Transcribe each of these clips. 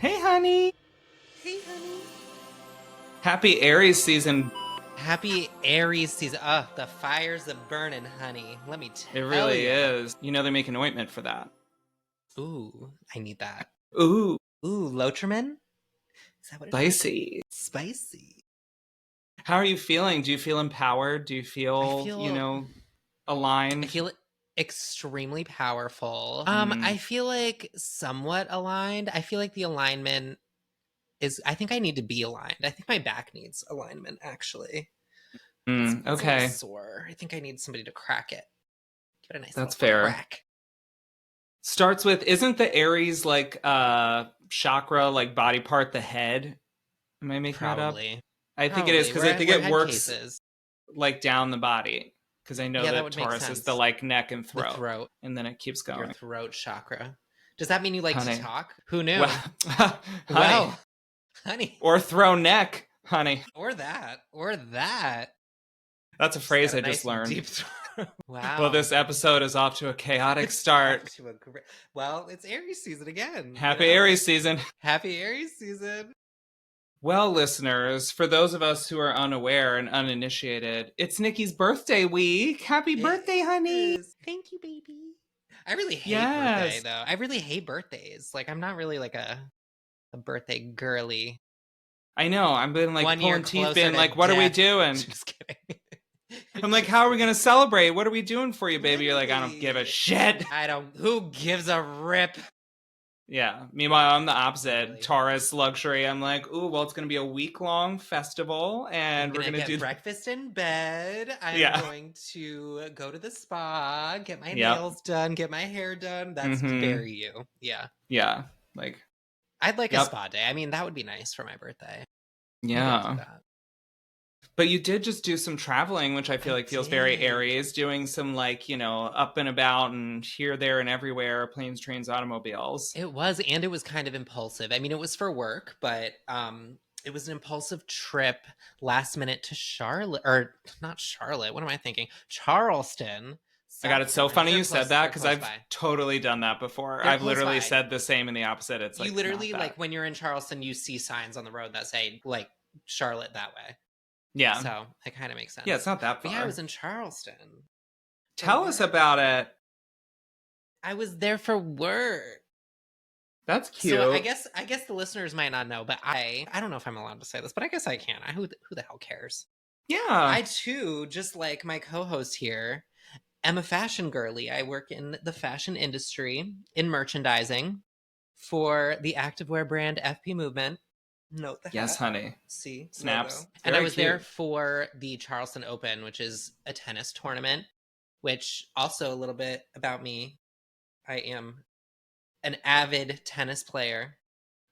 Hey, honey. Hey, honey. Happy Aries season. Happy Aries season. Ugh, the fire's a burning, honey. Let me It tell really ya. is. You know, they make an ointment for that. Ooh, I need that. Ooh, Ooh, Lotrimin? Is that what it is? spicy. Spicy. How are you feeling? Do you feel empowered? Do you I feel, feel I aligned? feel extremely powerful. Mm. I feel like somewhat aligned. I feel like the alignment is I think I need to be aligned. I think my back needs alignment actually. It's a little Okay, sore. I think I need somebody to crack it. Give it a nice that's little fair. crack. Starts with, isn't the Aries like chakra, like body part, the head? Am I making that up? Probably. I think it is Probably. because I think We're it head works cases. like down the body. Because I know Yeah, that that would make Taurus is the sense. like neck and The throat, throat. and then it keeps Your going. throat chakra. Does that mean you like to Honey. talk? Who knew? Well, honey. Well, honey. Or throw neck, honey. Or that. Or that. That's a Just phrase got a I just nice learned. deep throat. Well, Wow. this episode is off to a chaotic It's off start. to a great. Well, it's Aries season again. Happy Aries season. Happy Aries season. Well, listeners, for those of us who are unaware and uninitiated, it's Nikki's birthday week. Happy birthday, honey. Thank you, baby. I really hate birthday Yes. though. I really hate birthdays. Like I'm not really like a birthday girly. I know. I've been like 1 year pulling teeth, closer being to like, what are we death. doing? Just kidding. I'm like, Just how are we going kidding. to celebrate? What are we doing for you, baby? You're like, I don't give a Literally. shit. I don't. Who gives a rip? Yeah. Meanwhile, I'm the opposite. Literally. Taurus luxury. I'm like, ooh, well, it's going to be a week-long festival, and I'm we're gonna going to get do breakfast in bed. I'm Yeah. going to go to the spa, get my Yep. nails done, get my hair done. That's Mm-hmm. very you. Yeah. Yeah. Like, I'd like a yep. spa day. I mean, that would be nice for my birthday. Maybe I'll Yeah. do that. But you did just do some traveling, which I feel I like feels very did. Aries, doing some like, up and about and here, there, and everywhere, planes, trains, automobiles. It was, and it was kind of impulsive. I mean, it was for work, but it was an impulsive trip last minute to Charlotte, or not Charlotte. What am I thinking? Charleston. I got it so Carolina. funny They're you close, said that they're because close I've by. totally done that before. They're I've close literally by. said the same in the opposite. It's like You literally not that. like when you're in Charleston, you see signs on the road that say like Charlotte that way. Yeah. So it kind of makes sense. Yeah, it's not that But far. yeah, I was in Charleston. Tell us about it. I was there for work. That's cute. So I guess the listeners might not know, but I don't know if I'm allowed to say this, but I guess I can. Who the hell cares? Yeah. I too, just like my co-host here, am a fashion girly. I work in the fashion industry in merchandising for the activewear brand FP Movement. Note the Yes, hat. honey. See, Snaps. logo. And I Very was there cute. for the Charleston Open, which is a tennis tournament, which also a little bit about me. I am an avid tennis player.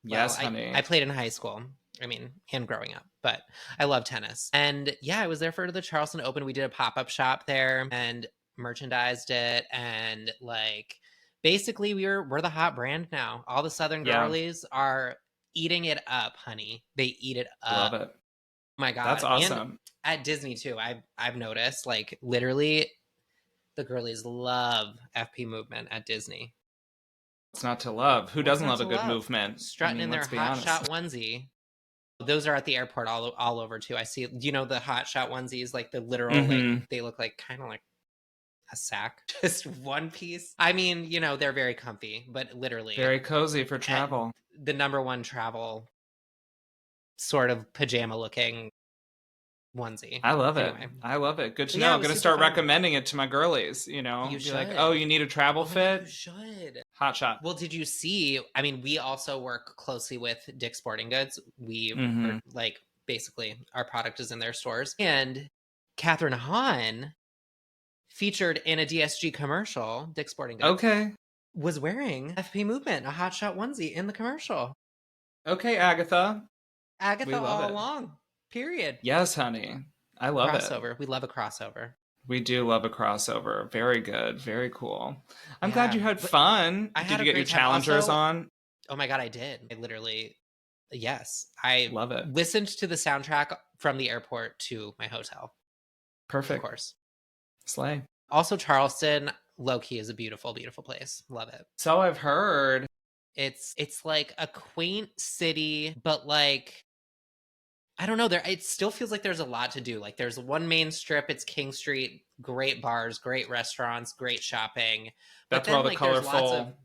Yes, Well, honey. I played in high school. I mean, and growing up, but I love tennis. And yeah, I was there for the Charleston Open. We did a pop-up shop there and merchandised it. And like, basically we're the hot brand now. All the Southern Yeah. girlies are eating it up, honey. They eat it up. Love it. Oh my God. That's awesome. And at Disney too, I've noticed like literally the girlies love FP Movement at Disney. It's not to love. Who doesn't love a good movement? Strutting in their hot shot onesie. Those are at the airport all over too. I see, the hot shot onesies, like the literal, like they look like kind of like a sack, just one piece. I mean, they're very comfy, but literally very cozy for travel. The number one travel sort of pajama looking onesie. I love it. I love it. Good to know. I'm going to start recommending it to my girlies, You Be should. like, oh, you need a travel fit? You should. Hot shot. Well, did you see, I mean, we also work closely with Dick's Sporting Goods. We are, like, basically our product is in their stores. And Catherine Hahn, featured in a DSG commercial, Dick's Sporting Goods, was wearing FP Movement, a hot shot onesie in the commercial. Okay, Agatha. Agatha all along. Period. Yes, honey. I love crossover. We love a crossover. We do love a crossover. Very good. Very cool. I'm glad you had fun. Did you get your challengers on? Oh my God, I did. I literally, yes. I love it. Listened to the soundtrack from the airport to my hotel. Perfect. Of course. Slay. Also, Charleston, low-key, is a beautiful, beautiful place. Love it. So I've heard. It's like a quaint city, but like I don't know, there it still feels like there's a lot to do. Like there's one main strip, it's King Street, great bars, great restaurants, great shopping. But That's where all then the like there's lots of colorful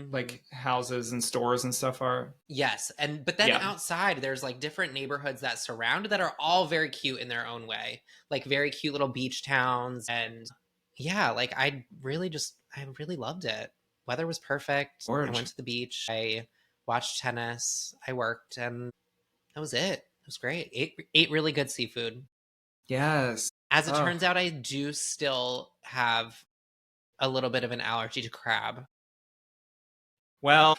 like houses and stores and stuff are. yes, and but then Yeah. outside there's like different neighborhoods that surround that are all very cute in their own way. Like very cute little beach towns and yeah, like I really loved it. Weather was perfect. I Gorge. went to the beach. I watched tennis. I worked and that was it. It was great. Ate really good seafood. Yes. As it turns out, I do still have a little bit of an allergy to crab. Well,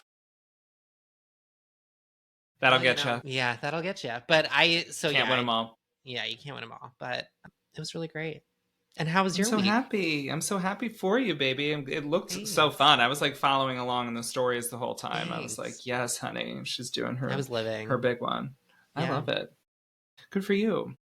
that'll get you. Yeah, that'll get you. But Can't win them all. Yeah, you can't win them all. But it was really great. And how was your week? I'm so happy for you, baby. It looked so fun. I was like following along in the stories the whole time. Thanks. I was like, yes, honey, she's doing her. I was living her big one. Yeah. I love it. Good for you.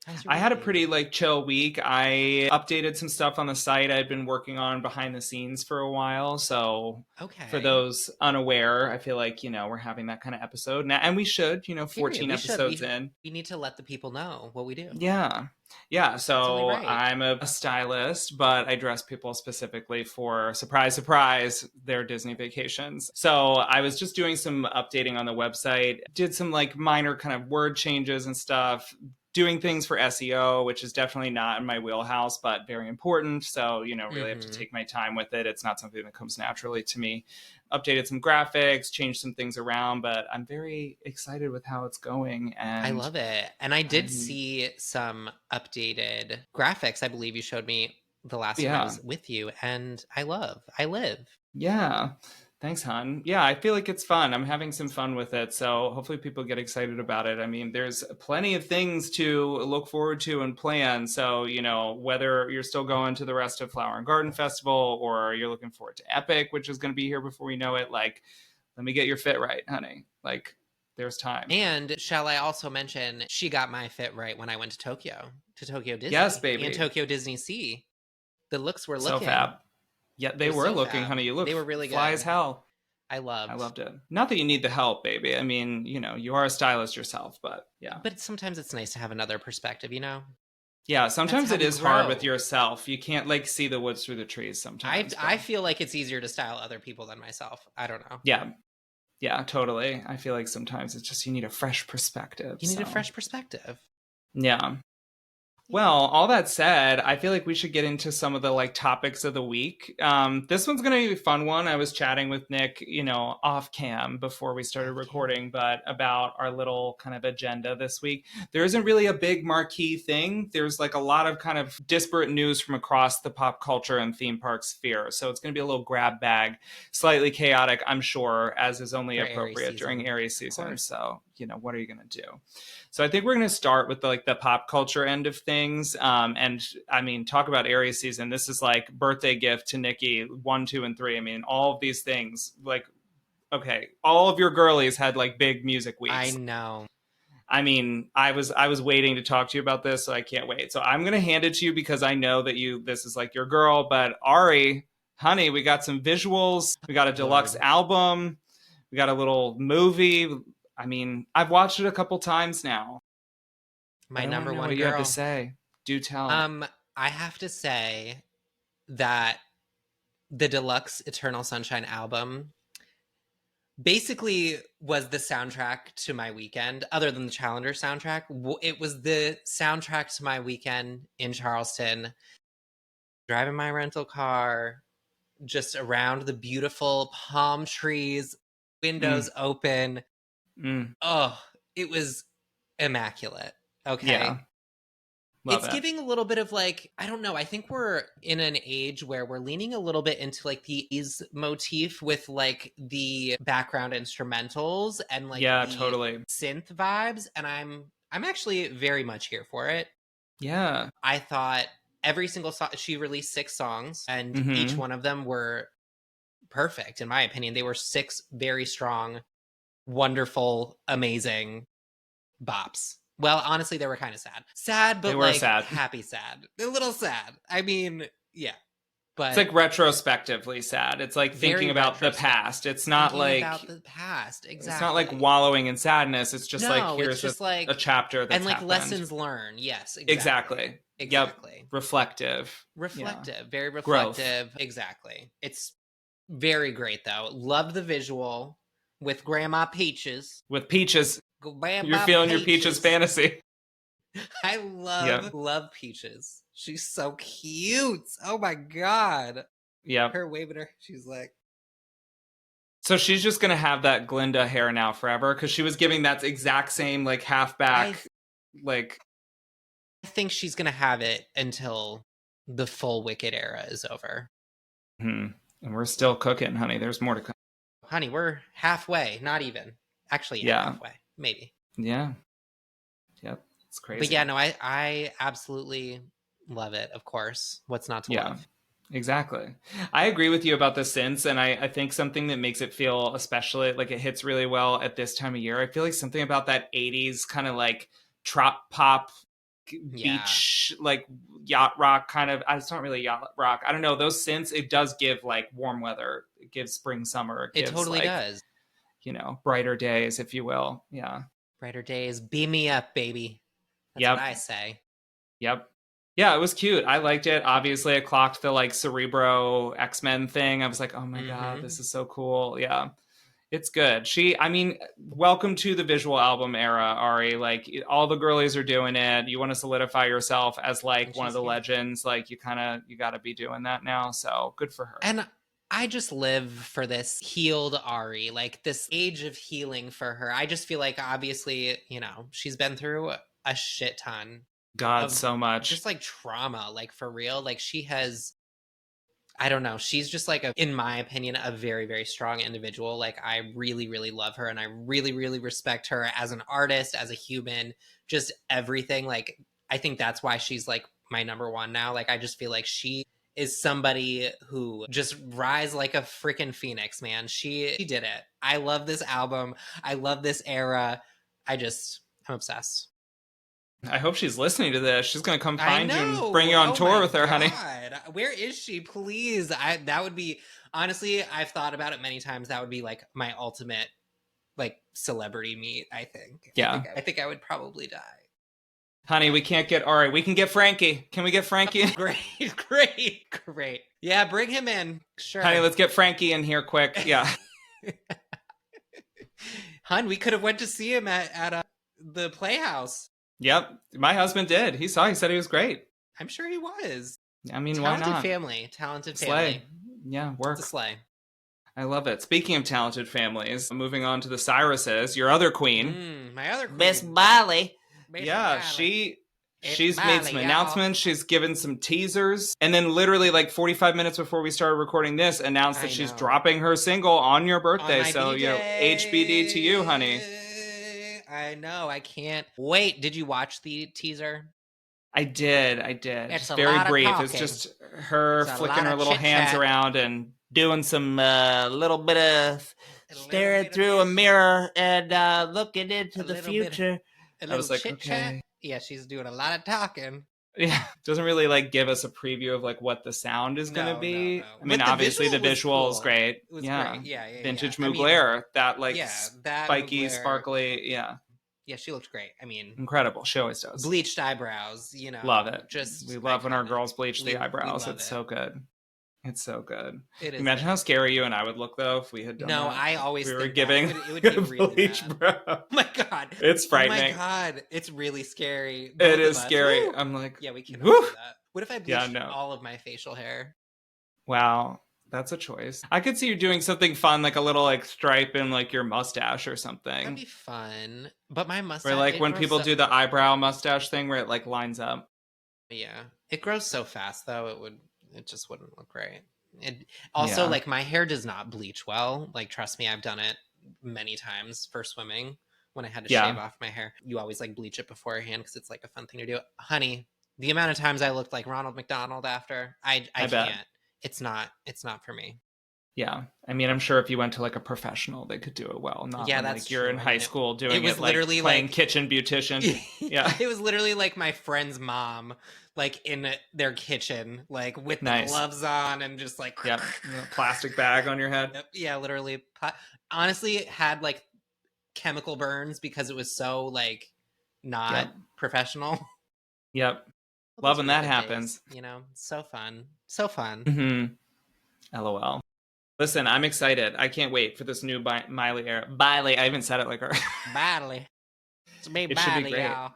I week? had a pretty like chill week. I updated some stuff on the site I'd been working on behind the scenes for a while. So for those unaware, I feel like, we're having that kind of episode now, and we should, 14 episodes in. We need to let the people know what we do. Yeah. Yeah. So I'm a stylist, but I dress people specifically for, surprise, surprise, their Disney vacations. So I was just doing some updating on the website, did some like minor kind of word changes and stuff, doing things for SEO, which is definitely not in my wheelhouse, but very important. So, really have to take my time with it. It's not something that comes naturally to me. Updated some graphics, changed some things around, but I'm very excited with how it's going. And I love it. And I did see some updated graphics. I believe you showed me the last time I was with you, and I live. Yeah. Thanks, hon. Yeah, I feel like it's fun. I'm having some fun with it. So hopefully people get excited about it. I mean, there's plenty of things to look forward to and plan. So, whether you're still going to the rest of Flower and Garden Festival or you're looking forward to Epic, which is going to be here before we know it, like, let me get your fit right, honey. Like, there's time. And shall I also mention, she got my fit right when I went to Tokyo Disney. Yes, baby. And Tokyo Disney Sea. The looks were looking. So fab. Yeah, they were looking, honey. You look, they were really fly as hell. I loved it. Not that you need the help, baby. I mean, you are a stylist yourself, but yeah. But sometimes it's nice to have another perspective, Yeah, sometimes it is hard with yourself. You can't like see the woods through the trees sometimes. I feel like it's easier to style other people than myself. I don't know. Yeah. Yeah, totally. I feel like sometimes it's just you need a fresh perspective. You need a fresh perspective. Yeah. Well, all that said, I feel like we should get into some of the like topics of the week. This one's going to be a fun one. I was chatting with Nick, off cam before we started recording, but about our little kind of agenda this week. There isn't really a big marquee thing. There's like a lot of kind of disparate news from across the pop culture and theme park sphere. So it's going to be a little grab bag, slightly chaotic, I'm sure, as is only appropriate during Aries season. So, what are you going to do? So I think we're going to start with the pop culture end of things. And I mean, talk about Aries season. This is like birthday gift to Nikki 1, 2, and 3. I mean, all of these things, like, okay, all of your girlies had like big music weeks. I know. I mean, I was waiting to talk to you about this, so I can't wait. So I'm going to hand it to you because I know that this is like your girl. But Ari, honey, we got some visuals. We got a deluxe album. We got a little movie. I mean, I've watched it a couple times now. My number one girl. What you have to say? Do tell. I have to say that the Deluxe Eternal Sunshine album basically was the soundtrack to my weekend, other than the Challenger soundtrack. It was the soundtrack to my weekend in Charleston, driving my rental car, just around the beautiful palm trees, windows open. Oh, it was immaculate. Okay. Yeah. It's giving a little bit of like, I don't know. I think we're in an age where we're leaning a little bit into like the ease motif with like the background instrumentals and like totally synth vibes. And I'm actually very much here for it. Yeah. I thought every single song, she released 6 songs and each one of them were perfect. In my opinion, they were 6 very strong, wonderful, amazing bops. Well, honestly, they were kind of sad. Sad, but like sad. Happy sad. A little sad. I mean, yeah. But it's like retrospectively sad. It's like thinking about the past. It's not like about the past. Exactly. It's not like wallowing in sadness. It's just like here's just like a chapter that's and like happened. lessons learned. Yes, Exactly. Yep. Reflective. Very reflective. Growth. Exactly. It's very great though. Loved the visual with Grandma Peaches. With Peaches. Grandma You're feeling your Peaches fantasy. I love Peaches. She's so cute. Oh my god. Yeah. Her waving her. She's like. So she's just gonna have that Glinda hair now forever because she was giving that exact same like half back, like. I think she's gonna have it until the full Wicked era is over. And we're still cooking, honey. There's more to come. Honey, we're halfway. Not even. Actually, halfway. Maybe. Yeah. Yep. It's crazy. But yeah, no, I absolutely love it, of course. What's not to love? Exactly. I agree with you about the synths, and I think something that makes it feel especially like it hits really well at this time of year. I feel like something about that 80s kind of like trop pop beach, like yacht rock kind of. It's not really yacht rock. I don't know. Those synths, it does give like warm weather. It gives spring, summer. It totally does. You know, brighter days, if you will. Yeah. Brighter days. Beam me up, baby. That's what I say. Yep. Yeah, it was cute. I liked it. Obviously, I clocked the like Cerebro X-Men thing. I was like, oh my God, this is so cool. Yeah, it's good. Welcome to the visual album era, Ari. Like all the girlies are doing it. You want to solidify yourself as like one of the legends. Like you got to be doing that now. So good for her. And I just live for this healed Ari, like this age of healing for her. I just feel like obviously, you know, she's been through a shit ton. God, so much. Just like trauma, like for real. Like she has, I don't know. She's just like, in my opinion, a very, very strong individual. Like I really, really love her and I really, really respect her as an artist, as a human, just everything. Like I think that's why she's like my number one now. Like I just feel like she is somebody who just rise like a freaking phoenix, man. She did it. I love this album. I love this era. I'm obsessed. I hope she's listening to this. She's going to come find you and bring you on tour with her, honey. Where is she? Please. That would be, honestly, I've thought about it many times. That would be like my ultimate like celebrity meet, I think. Yeah. I think I would probably die. Honey, we can't get Ari. We can get Frankie. Can we get Frankie? Great. Yeah, bring him in. Sure. Honey, let's get Frankie in here quick. Yeah. Hun, we could have went to see him at the Playhouse. Yep. My husband did. He said he was great. I'm sure he was. I mean, why not? Talented slay. Family. Yeah, work. It's a slay. I love it. Speaking of talented families, moving on to the Cyruses, your other queen. My other queen. Miss Miley. Yeah, she's made some announcements. She's given some teasers. And then literally like 45 minutes before we started recording this, announced that she's dropping her single on your birthday. So, HBD to you, honey. I know. I can't wait. Did you watch the teaser? I did. It's very brief. It's just her flicking her little hands around and doing some little bit of staring through a mirror and looking into the future. I was like, okay. Yeah, she's doing a lot of talking. Yeah, doesn't really like give us a preview of like what the sound is going to be. No. I mean, obviously the visual is great. Yeah. Vintage Mugler, that like spiky, sparkly. Yeah, she looked great. I mean, incredible. She always does. Bleached eyebrows, you know. Love it. We love when our girls bleach the eyebrows. It's so good. It's so good. Imagine how scary you and I would look though if we had done that. No, I always were giving it would be really bleach, bro. Oh my God. It's frightening. Oh my God. It's really scary. It is scary. Woo! I'm like, yeah, we cannot do that. What if I bleached all of my facial hair? Wow. That's a choice. I could see you doing something fun, like a little like stripe in like your mustache or something. That'd be fun. But my mustache. Or like when people do the eyebrow mustache thing where it like lines up. Yeah. It grows so fast though, it just wouldn't look right. It also like my hair does not bleach well. Like trust me, I've done it many times for swimming when I had to shave off my hair. You always like bleach it beforehand because it's like a fun thing to do. Honey, the amount of times I looked like Ronald McDonald after, I can't. It's not for me. Yeah. I mean, I'm sure if you went to like a professional, they could do it well. Not Yeah, when that's like you're true. in I high mean, school it doing was it like literally playing like kitchen beautician. Yeah. it was literally like my friend's mom, like in their kitchen, like with the Nice. gloves on and just like Yep. Plastic bag on your head. Yep. Yeah, literally. Honestly, it had like chemical burns because it was so like not Yep. professional. Yep. Well, those Loving were the that good happens. days, so fun, so fun. LOL. Listen, I'm excited. I can't wait for this new Miley era. Miley, I even said it like her. Badly, it's me It should be badly, great. y'all.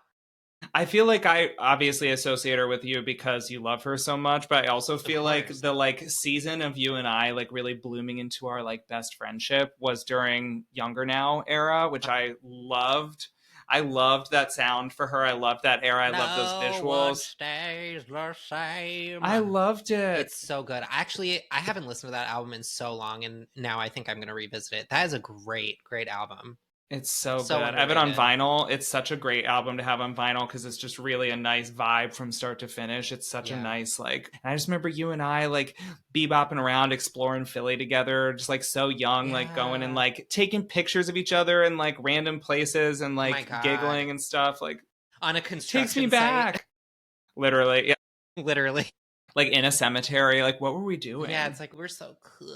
I feel like I obviously associate her with you because you love her so much, but I also feel like the like season of you and I like really blooming into our like best friendship was during Younger Now era, which I loved. I loved that sound for her. I loved that era. I loved those visuals. One stays the same. I loved it. It's so good. Actually, I haven't listened to that album in so long, and now I think I'm going to revisit it. That is a great, great album. It's so good. Underrated. I have it on vinyl. It's such a great album to have on vinyl because it's just really a nice vibe from start to finish. It's such a nice, like, I just remember you and I, like, bebopping around, exploring Philly together, just, like, so young, like, going and, like, taking pictures of each other in, like, random places and, like, giggling and stuff. Like, on a construction takes me back. Literally. Yeah. Literally. Like, in a cemetery. Like, what were we doing? Yeah, it's like, we're so cool.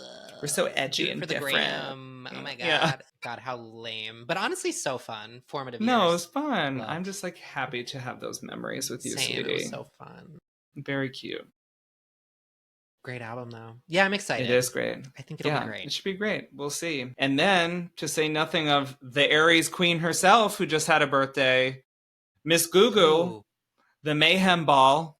We're so edgy and for the different. Gram. Oh, my God. Yeah. God, how lame. But honestly, so fun. Formative years. No, it was fun. Loved. I'm just, like, happy to have those memories with you, Same. sweetie. It was so fun. Very cute. Great album, though. Yeah, I'm excited. It is great. I think it'll be great. It should be great. We'll see. And then, to say nothing of the Aries queen herself, who just had a birthday, Miss Gugu, the Mayhem Ball.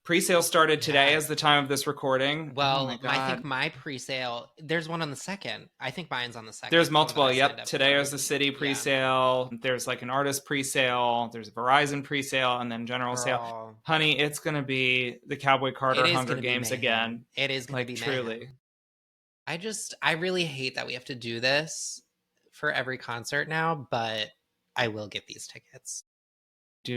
Pre-sale started today as the time of this recording. Well, I think my pre-sale, there's one on the 2nd. I think mine's on the 2nd. There's multiple. Yep. Today is the city pre-sale. Yeah. There's like an artist pre-sale. There's a Verizon pre-sale and then general sale. Honey, it's going to be the Cowboy Carter Hunger Games again. It is going to be truly. I really hate that we have to do this for every concert now, but I will get these tickets. I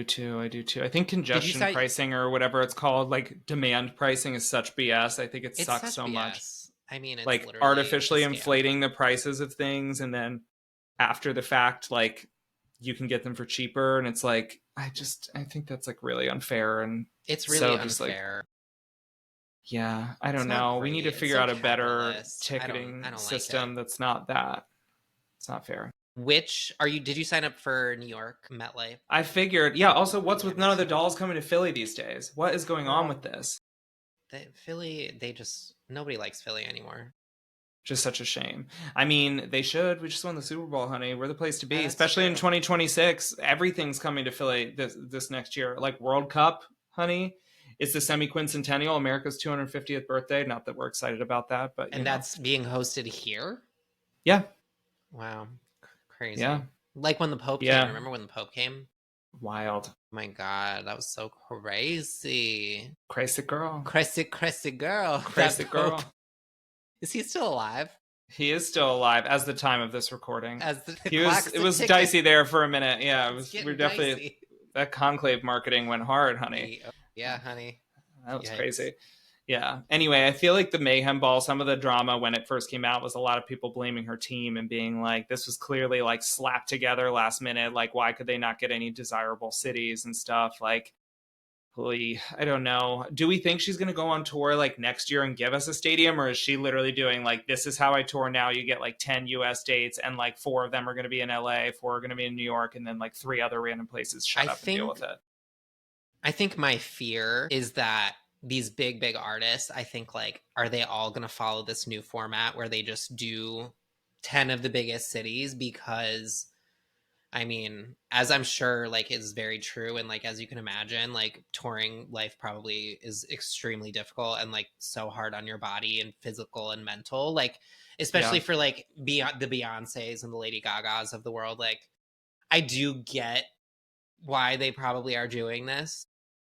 do too. I think congestion pricing or whatever it's called, like demand pricing, is such BS. I think it sucks so much. I mean, it's like artificially inflating the prices of things, and then after the fact, like you can get them for cheaper, and it's like I think that's like really unfair, and it's really unfair. Yeah, I don't know. We need to figure out a better ticketing system that's not that. It's not fair. Did you sign up for New York MetLife? I figured. Yeah, also, what's with none of the dolls coming to Philly these days? What is going on with this? Nobody likes Philly anymore. Just such a shame. I mean, they should. We just won the Super Bowl, honey. We're the place to be, especially in 2026. Everything's coming to Philly this next year. Like World Cup, honey. It's the semi-quincentennial, America's 250th birthday. Not that we're excited about that, but that's being hosted here? Yeah. Wow. Crazy. Yeah. Like when the Pope came. Remember when the Pope came? Wild. Oh my God, that was so crazy. Crazy girl. Crazy girl. Crazy girl. Is he still alive? He is still alive as the time of this recording. It was dicey there for a minute. Yeah, we're definitely dicey. That conclave marketing went hard, honey. Yeah, honey. That was crazy. Yeah. Anyway, I feel like the Mayhem Ball, some of the drama when it first came out was a lot of people blaming her team and being like, this was clearly like slapped together last minute. Like, why could they not get any desirable cities and stuff? Like, I don't know. Do we think she's going to go on tour like next year and give us a stadium? Or is she literally doing like, this is how I tour now? You get like 10 US dates and like 4 of them are going to be in LA, 4 are going to be in New York, and then like 3 other random places. Shut up and deal with it. I think my fear is that these big artists, I think, like, are they all going to follow this new format where they just do 10 of the biggest cities? Because, I mean, as I'm sure, like, is very true. And, like, as you can imagine, like, touring life probably is extremely difficult and, like, so hard on your body and physical and mental. Like, especially for, like, the Beyoncés and the Lady Gagas of the world. Like, I do get why they probably are doing this.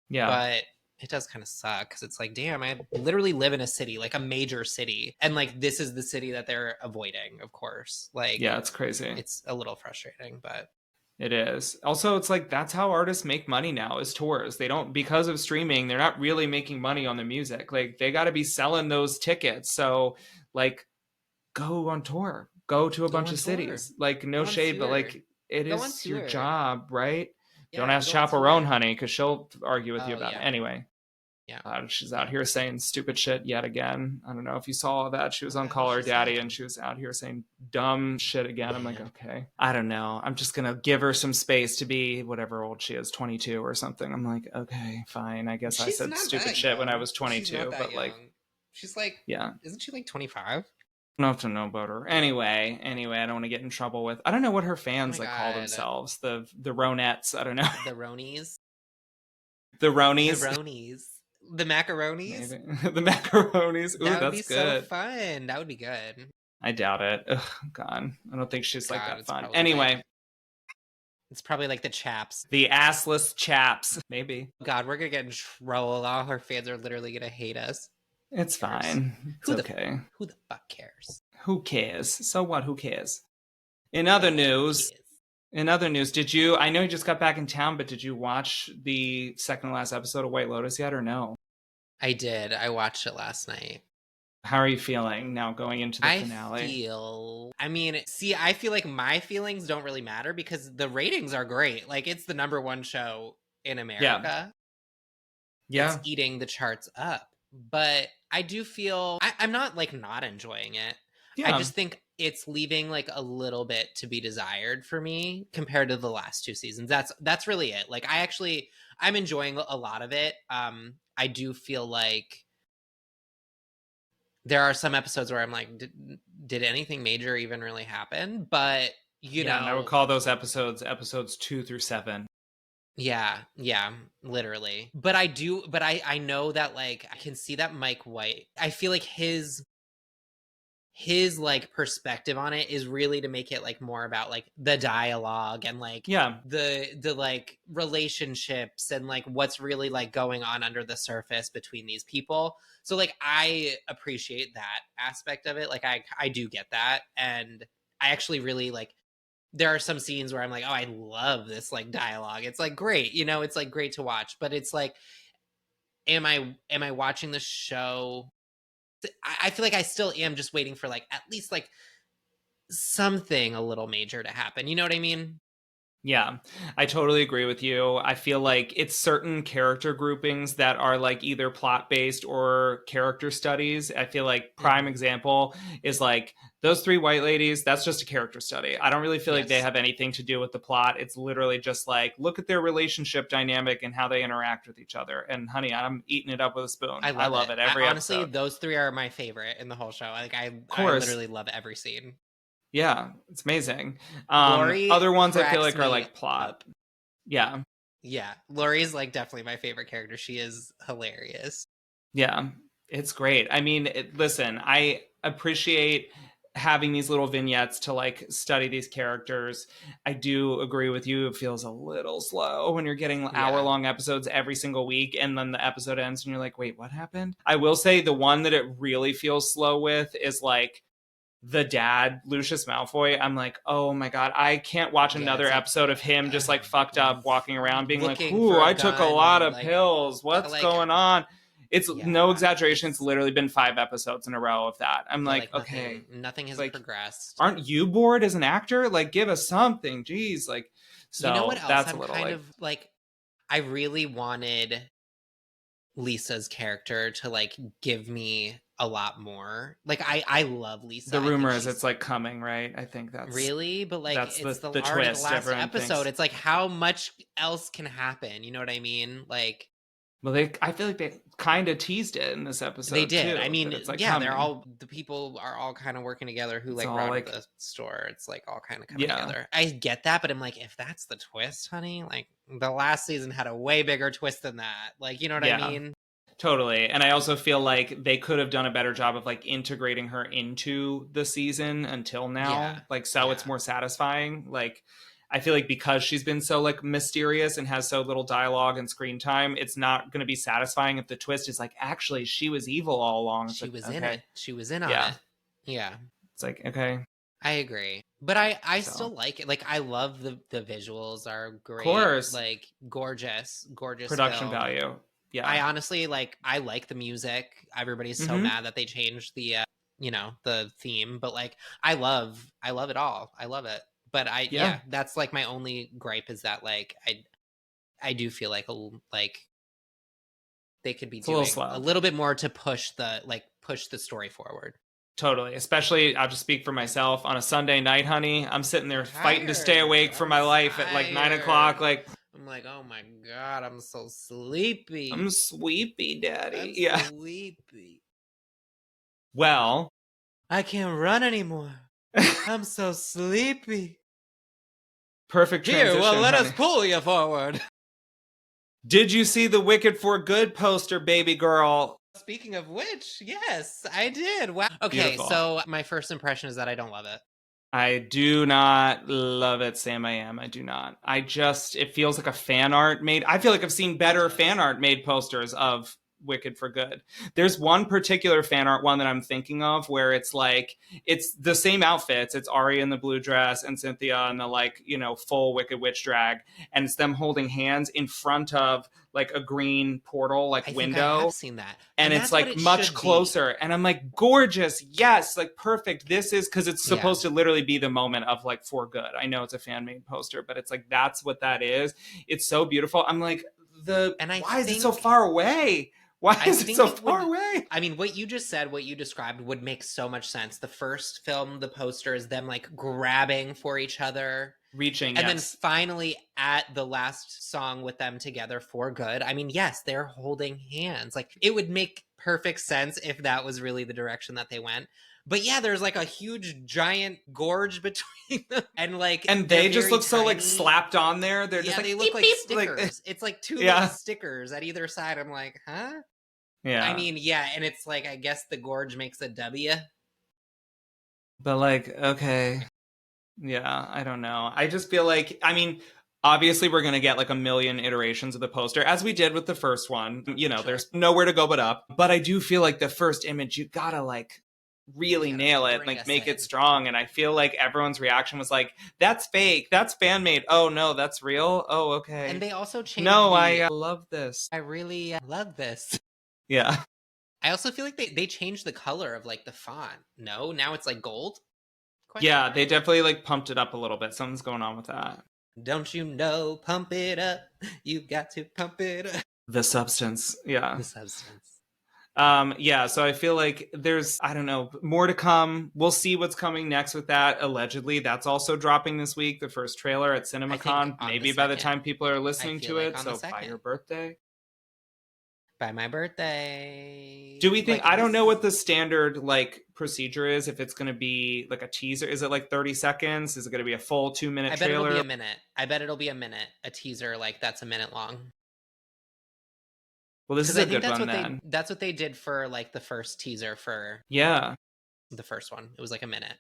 Yeah. But it does kind of suck because it's like, damn, I literally live in a city, like a major city. And like, this is the city that they're avoiding, of course. Like, yeah, it's crazy. It's a little frustrating, but it is. Also, it's like, that's how artists make money now is tours. They don't, because of streaming, they're not really making money on the music. Like, they got to be selling those tickets. So like, go on tour, go to a bunch of cities. Like, no shade, but like, it is your job, right? Don't ask Chaperone, honey, because she'll argue with you about it. Anyway. Yeah. She's out here saying stupid shit yet again. I don't know if you saw that. She was on Call Her Daddy and she was out here saying dumb shit again. I'm like, okay. I don't know. I'm just going to give her some space to be whatever old she is, 22 or something. I'm like, okay, fine. I guess I said stupid shit when I was 22. But like, she's like, isn't she like 25? Enough to know about her. Anyway, I don't want to get in trouble with. I don't know what her fans call themselves. The Ronettes. I don't know. The Ronies. The Ronies. The Ronies. The macaronis? The macaronis. Ooh, that would that's be good. So fun. That would be good. I doubt it. Ugh, God. I don't think she's like that fun. Anyway. Like, it's probably like the chaps. The assless chaps. Maybe. God, we're going to get in trouble. All her fans are literally going to hate us. It's fine. It's okay. Who the fuck cares? Who cares? So what? Who cares? In other news, did you, I know you just got back in town, but did you watch the second to last episode of White Lotus yet or no? I did. I watched it last night. How are you feeling now going into the finale? I feel like my feelings don't really matter because the ratings are great. Like, it's the number one show in America. Yeah. It's eating the charts up. But I do feel, I'm not like not enjoying it. Yeah. I just think it's leaving like a little bit to be desired for me compared to the last two seasons. That's really it. Like, I'm enjoying a lot of it. I do feel like there are some episodes where I'm like, did anything major even really happen? But you know, I would call those episodes 2 through 7. Yeah, literally. But I know that like I can see that Mike White, I feel like his like perspective on it is really to make it like more about like the dialogue and like the like relationships and like what's really like going on under the surface between these people. So like I appreciate that aspect of it. Like I do get that, and I actually really like, there are some scenes where I'm like, oh, I love this like dialogue. It's like great, you know, it's like great to watch. But it's like, am I watching the show? I feel like I still am just waiting for like at least like something a little major to happen. You know what I mean? Yeah, I totally agree with you. I feel like it's certain character groupings that are like either plot based or character studies. I feel like prime example is like those 3 white ladies. That's just a character study. I don't really feel like they have anything to do with the plot. It's literally just like, look at their relationship dynamic and how they interact with each other. And honey, I'm eating it up with a spoon. I love it every honestly, episode. Those 3 are my favorite in the whole show. Like I literally love every scene. Yeah, it's amazing. Other ones I feel like are like plot. Up. Yeah. Lori's like definitely my favorite character. She is hilarious. Yeah, it's great. I mean, listen, I appreciate having these little vignettes to like study these characters. I do agree with you. It feels a little slow when you're getting hour-long episodes every single week, and then the episode ends and you're like, wait, what happened? I will say the one that it really feels slow with is like the dad, Lucius Malfoy. I'm like, oh my God, I can't watch another episode of him just like fucked up walking around being like, ooh, I took a lot of pills. What's going on? It's no exaggeration. It's literally been 5 episodes in a row of that. I'm like, okay. Nothing has progressed. Aren't you bored as an actor? Like, give us something. Jeez. Like, so you know what else? That's I'm a little kind of like, I really wanted Lisa's character to like give me a lot more. Like I love Lisa. The rumor is it's like coming, right? I think that's really, but like that's it's the twist. The last episode. Thinks. It's like how much else can happen? You know what I mean? Like, well, I feel like they kind of teased it in this episode. They did. Too, I mean, like they're all the people are all kind of working together who like run the store. It's like all kind of coming together. I get that, but I'm like, if that's the twist, honey, like the last season had a way bigger twist than that. Like, you know what I mean? Totally. And I also feel like they could have done a better job of like integrating her into the season until now. It's more satisfying. Like, I feel like because she's been so like mysterious and has so little dialogue and screen time, it's not going to be satisfying if the twist is like, actually, she was evil all along. She was in it. She was in on it. Yeah. It's like, okay. I agree. But I still like it. Like, I love the visuals are great. Of course. Like, gorgeous production film. value. Yeah. I honestly I like the music. Everybody's so mad that they changed the you know, the theme, but like I love it all. I love it. But Yeah. that's like my only gripe is that like I do feel like they could be It's a little doing a slow. little bit more to push the story forward. Totally. Especially, I'll just speak for myself on a Sunday night, honey. I'm sitting there fighting to stay awake for my life at like 9 o'clock. Like, I'm like, oh my God, I'm so sleepy. I'm sleepy, daddy. I'm Yeah. sleepy. Well, I can't run anymore. I'm so sleepy. perfect transition. Here, well, let honey. us pull you forward. Did you see the Wicked for Good poster, baby girl? Speaking of which, yes, I did. Wow. Okay, Beautiful. so my first impression is that I don't love it. I do not love it, Sam. I am. I do not. It feels like a fan art made. I feel like I've seen better fan art made posters of Wicked for Good. There's one particular fan art one that I'm thinking of where it's like, it's the same outfits. It's Ari in the blue dress and Cynthia in the like, you know, full Wicked Witch drag. And it's them holding hands in front of like a green portal, like window. I've seen that. And it's like much closer. And I'm like, gorgeous. Yes. Like perfect. This is because it's supposed to literally be the moment of like for good. I know it's a fan made poster, but it's like, that's what that is. It's so beautiful. I'm like, why is it so far away? Why is it so far away? I mean, what you just said, what you described would make so much sense. The first film, the poster is them like grabbing for each other. Reaching, and then finally at the last song with them together for good. I mean, yes, they're holding hands. Like it would make perfect sense if that was really the direction that they went. But yeah, there's like a huge giant gorge between them, and they just look so like slapped on there. They're just like, they look like stickers. Like, it's like two little stickers at either side. I'm like, huh? Yeah. I mean, yeah, and it's like I guess the gorge makes a W. But like, okay. Yeah, I don't know. I just feel like, I mean, obviously we're going to get like a million iterations of the poster as we did with the first one. You know, there's nowhere to go but up. But I do feel like the first image, you gotta like really nail it, like make it strong. And I feel like everyone's reaction was like, that's fake, that's fan made. Oh no, that's real. Oh, okay. And they also changed. No, I love this. I really love this. Yeah. I also feel like they changed the color of like the font. No, now it's like gold. Yeah, they definitely like pumped it up a little bit. Something's going on with that. Don't you know, pump it up. You got to pump it up. The substance. Yeah. The substance. Yeah, so I feel like there's, I don't know, more to come. We'll see what's coming next with that. Allegedly, that's also dropping this week, the first trailer at CinemaCon. Maybe by the time people are listening to it. So by your birthday. By my birthday. Do we think, I don't know what the standard like procedure is, if it's going to be like a teaser. Is it like 30 seconds? Is it going to be a full 2-minute trailer? I bet it'll be a minute. I bet it'll be a minute. A teaser like that's a minute long. Well, this is a good one then. That's what they did for like the first teaser for the first one. It was like a minute.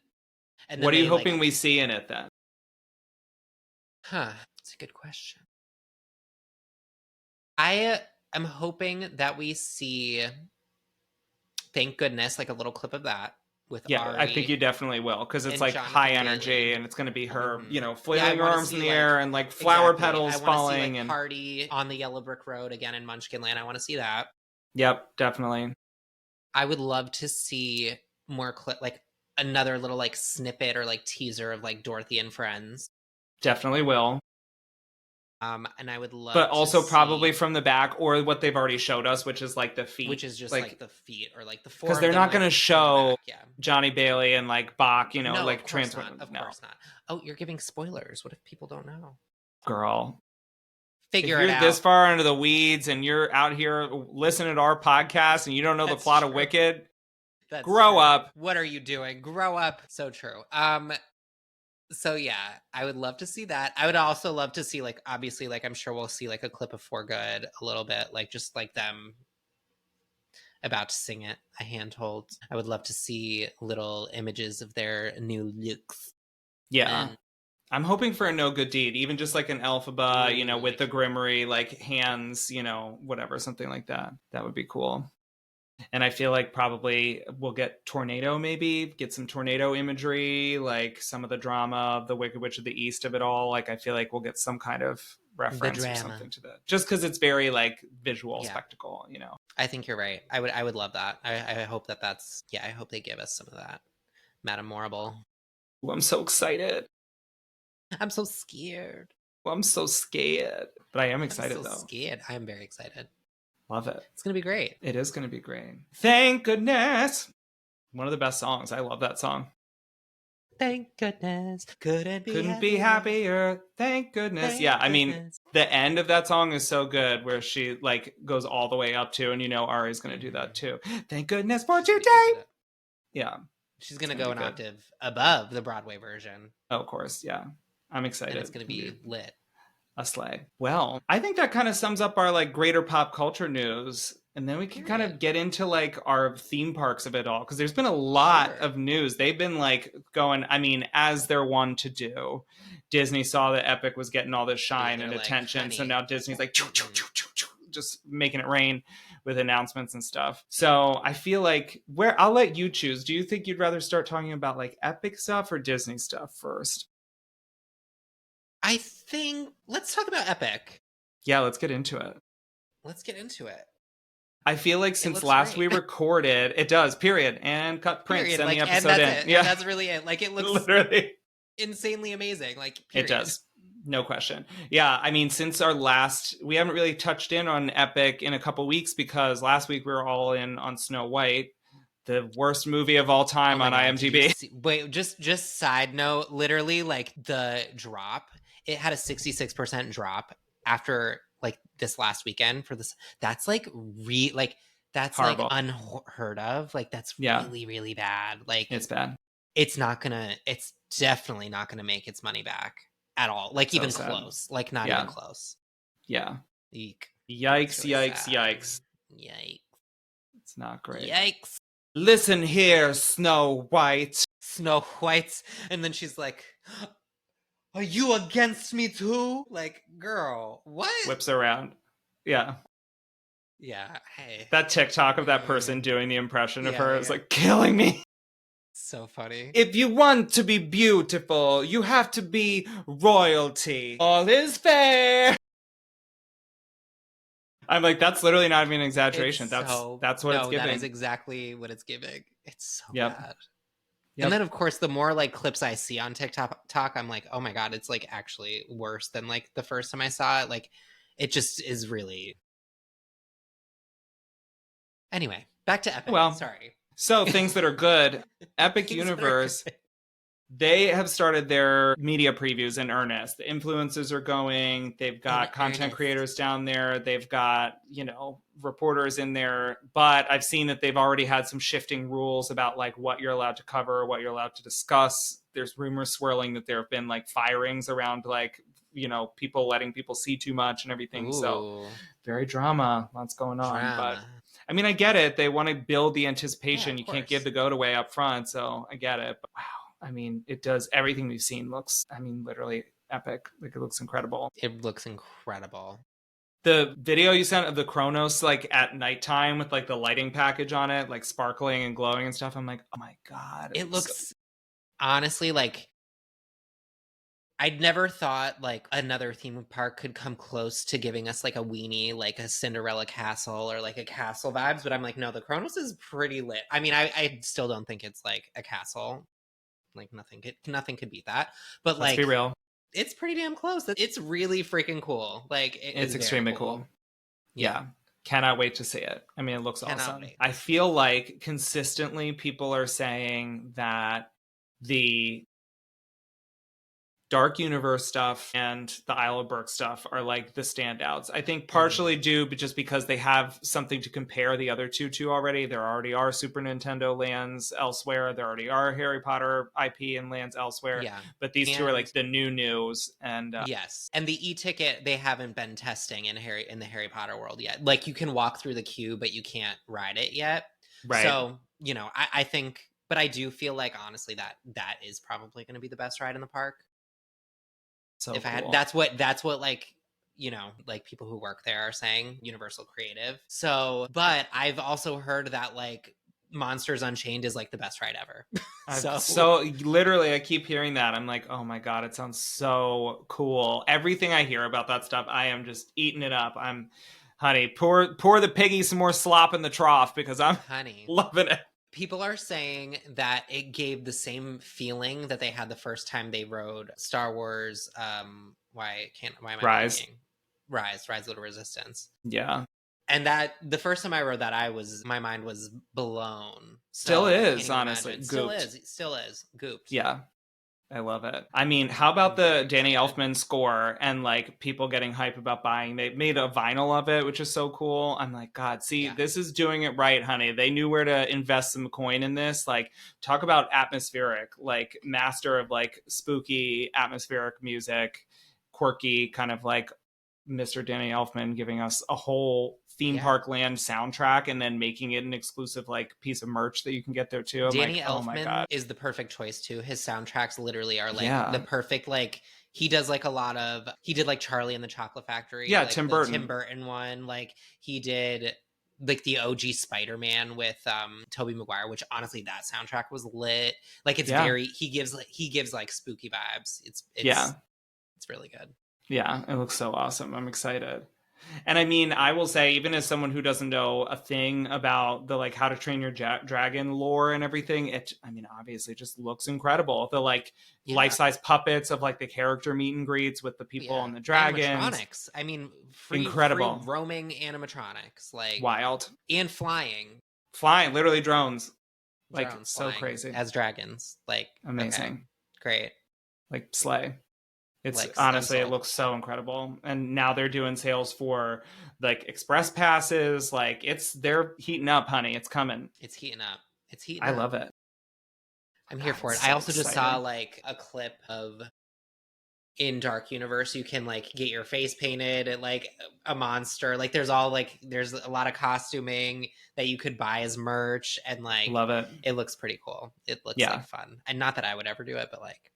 And what are you hoping we see in it then? That's a good question. I'm hoping that we see, thank goodness, like a little clip of that with Ari. I think you definitely will, because it's like high energy and it's going to be her, you know, flailing her arms in the air and like flower petals falling. See, and Party on the Yellow Brick Road again in Munchkinland. I want to see that. Yep, definitely. I would love to see more like another little like snippet or like teaser of like Dorothy and Friends. Definitely will. And I would love but also probably from the back, or what they've already showed us, which is like the feet, which is just like the feet or like the four, because they're not going to show Johnny Bailey and like Bach, you know, like of course not. Oh, you're giving spoilers. What if people don't know? Girl, figure it out. This far into the weeds and you're out here listening to our podcast and you don't know the plot of Wicked, grow up. What are you doing? Grow up. So true. So yeah, I would love to see that. I would also love to see, like, obviously, like, I'm sure we'll see like a clip of For Good a little bit, like just like them about to sing it, a handhold. I would love to see little images of their new looks. Yeah. I'm hoping for a No Good Deed, even just like an Elphaba, you know, with the Grimmery, like hands, you know, whatever, something like that. That would be cool. And I feel like probably we'll get tornado, maybe get some tornado imagery, like some of the drama of the Wicked Witch of the East of it all. Like I feel like we'll get some kind of reference or something to that, just because it's very like visual spectacle, you know. I think you're right. I would love that. I hope that's I hope they give us some of that. Madame Morrible. Ooh, I'm so excited. I'm so scared. Well, I'm so scared, but I am excited I'm so though. Scared. I am very excited. Love it. It's gonna be great. It is gonna be great. Thank goodness. One of the best songs. I love that song. Thank goodness. Couldn't be happier. Thank goodness. Thank goodness. I mean, the end of that song is so good, where she like goes all the way up to, and you know Ari's gonna do that too. Thank goodness for today. Yeah. She's gonna go an octave above the Broadway version. Oh, of course, yeah. I'm excited. And it's gonna be lit. A sleigh. Well, I think that kind of sums up our like greater pop culture news. And then we can kind of get into like our theme parks of it all, because there's been a lot of news. They've been like going, I mean, as they're one to do. Disney saw that Epic was getting all this shine and attention. Like, so now Disney's like just making it rain with announcements and stuff. So I feel like I'll let you choose. Do you think you'd rather start talking about like Epic stuff or Disney stuff first? I think let's talk about Epic. Yeah, let's get into it. I feel like since last we recorded, it does, period, and cut print, send the episode in. Yeah, that's really it. Like, it looks literally insanely amazing. Like, period. It does. No question. Yeah, I mean, since our last, we haven't really touched in on Epic in a couple weeks, because last week we were all in on Snow White, the worst movie of all time on IMDb. Wait, just side note, literally, like, the drop, it had a 66% drop after like this last weekend for this. That's like that's horrible. Like unheard of. Like, that's really, really bad. Like, it's bad. It's definitely not gonna make its money back at all. Like, so even sad. Close. Like, not even close. Yeah. Eek. Yikes, really yikes. It's not great. Yikes. Listen here, Snow White. And then she's like, are you against me too? Like, girl, what? Whips around. Yeah. Yeah. Hey. That TikTok of that person doing the impression of her is like killing me. So funny. If you want to be beautiful, you have to be royalty. All is fair. I'm like, that's literally not even an exaggeration. That's what it's giving. That is exactly what it's giving. It's so bad. Yep. And then, of course, the more like clips I see on TikTok, I'm like, oh my God, it's like actually worse than like the first time I saw it. Like, it just is really. Anyway, back to Epic. Well, sorry. So things that are good. Epic Universe, they have started their media previews in earnest. The influencers are going. They've got content creators down there. They've got, reporters in there. But I've seen that they've already had some shifting rules about like what you're allowed to cover, what you're allowed to discuss. There's rumors swirling that there have been like firings around like, people letting people see too much and everything. Ooh. So very drama. Lots going on. But I mean, I get it. They want to build the anticipation. You can't give the goat away up front. So I get it. But wow. I mean, it does. Everything we've seen looks, literally epic. Like, it looks incredible. It looks incredible. The video you sent of the Kronos, like at nighttime with like the lighting package on it, like sparkling and glowing and stuff. I'm like, oh my God. It looks honestly like I'd never thought like another theme park could come close to giving us like a weenie, like a Cinderella castle or like a castle vibes. But I'm like, no, the Kronos is pretty lit. I mean, I still don't think it's like a castle. Like, nothing could beat that. But let's be real. It's pretty damn close. It's really freaking cool. Like, it's extremely cool. Yeah. Cannot wait to see it. I mean, it looks awesome. I feel like consistently people are saying that the Dark Universe stuff and the Isle of Berk stuff are like the standouts. I think partially due just because they have something to compare the other two to already. There already are Super Nintendo lands elsewhere. There already are Harry Potter IP and lands elsewhere. Yeah. But these two are like the new news. And yes. And the e-ticket they haven't been testing in the Harry Potter world yet. Like, you can walk through the queue, but you can't ride it yet. Right. So, I think, but I do feel like honestly that is probably going to be the best ride in the park. So if cool. I had, that's what like, like people who work there are saying, Universal Creative. So, but I've also heard that like Monsters Unchained is like the best ride ever. So literally, I keep hearing that. I'm like, oh my God, it sounds so cool. Everything I hear about that stuff, I am just eating it up. Honey, pour the piggy some more slop in the trough because I'm loving it. People are saying that it gave the same feeling that they had the first time they rode Star Wars. Why am I Rise? Rise of the Resistance. Yeah. And that the first time I rode that, my mind was blown. Still is, honestly. Still is gooped. Yeah. I love it. I mean, how about the Danny Elfman score and like people getting hype about buying? They made a vinyl of it, which is so cool. I'm like, God, see, this is doing it right, honey. They knew where to invest some coin in this. Like, talk about atmospheric, like master of like spooky atmospheric music, quirky, kind of like Mr. Danny Elfman giving us a whole theme park land soundtrack and then making it an exclusive like piece of merch that you can get there too. I'm Danny like, Elfman oh my God. is the perfect choice too. His soundtracks literally are like the perfect, like he does like he did like Charlie and the Chocolate Factory. Yeah, like Tim Burton one. Like he did like the OG Spider-Man with Tobey Maguire, which honestly that soundtrack was lit. Like it's he gives like spooky vibes. It's really good. Yeah, it looks so awesome. I'm excited. And I mean, I will say, even as someone who doesn't know a thing about the like How to Train Your Dragon lore and everything, obviously it just looks incredible. The like life-size puppets of like the character meet and greets with the people and the dragons. Animatronics. I mean, incredible. Free roaming animatronics, like wild and flying, literally drones, like so crazy as dragons, like amazing, great, like slay. It's like, honestly, it looks so incredible. And now they're doing sales for like express passes. Like they're heating up, honey. It's coming. It's heating up. I love it. I'm here for it. I also just saw like a clip of in Dark Universe, you can like get your face painted at like a monster. Like there's a lot of costuming that you could buy as merch and like love it. It looks pretty cool. It looks like fun. And not that I would ever do it, but like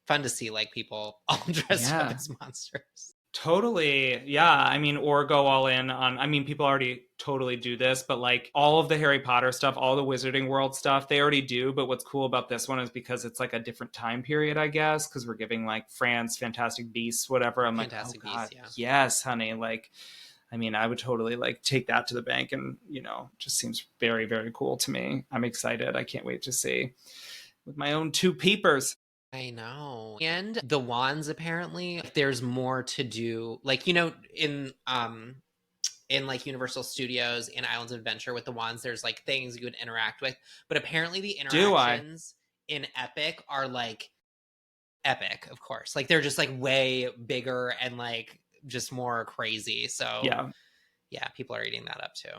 fun to see like people all dressed up as monsters. Totally. Yeah. I mean, or go all in on, people already totally do this, but like all of the Harry Potter stuff, all the Wizarding World stuff, they already do. But what's cool about this one is because it's like a different time period, I guess, because we're giving like France, Fantastic Beasts, whatever. I'm Fantastic like, oh God, Beasts, yes, honey. Like, I would totally like take that to the bank and, just seems very, very cool to me. I'm excited. I can't wait to see with my own two peepers. I know. And the wands, apparently there's more to do. Like, in like Universal Studios and Islands of Adventure with the wands, there's like things you would interact with. But apparently the interactions in Epic are like epic, of course. Like they're just like way bigger and like just more crazy. So yeah, people are eating that up too.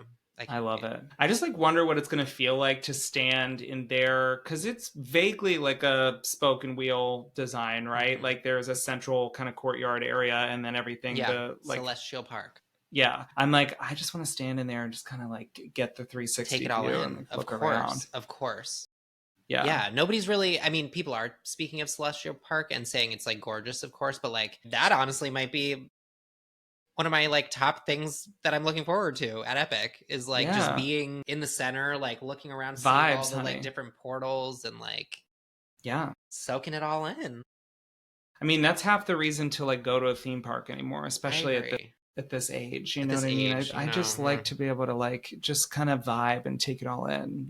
I love it. I just like wonder what it's going to feel like to stand in there, because it's vaguely like a spoke and wheel design, right? Mm-hmm. Like there's a central kind of courtyard area and then everything. Like Celestial Park. Yeah. I'm like, I just want to stand in there and just kind of like get the 360 take it all in and like, look around. Of course. Yeah. Nobody's really, people are speaking of Celestial Park and saying it's like gorgeous, of course, but like that honestly might be one of my like top things that I'm looking forward to at Epic is like just being in the center, like looking around, seeing all the like different portals and like soaking it all in. That's half the reason to like go to a theme park anymore, especially at this age. You know what I mean? I just like to be able to like just kind of vibe and take it all in.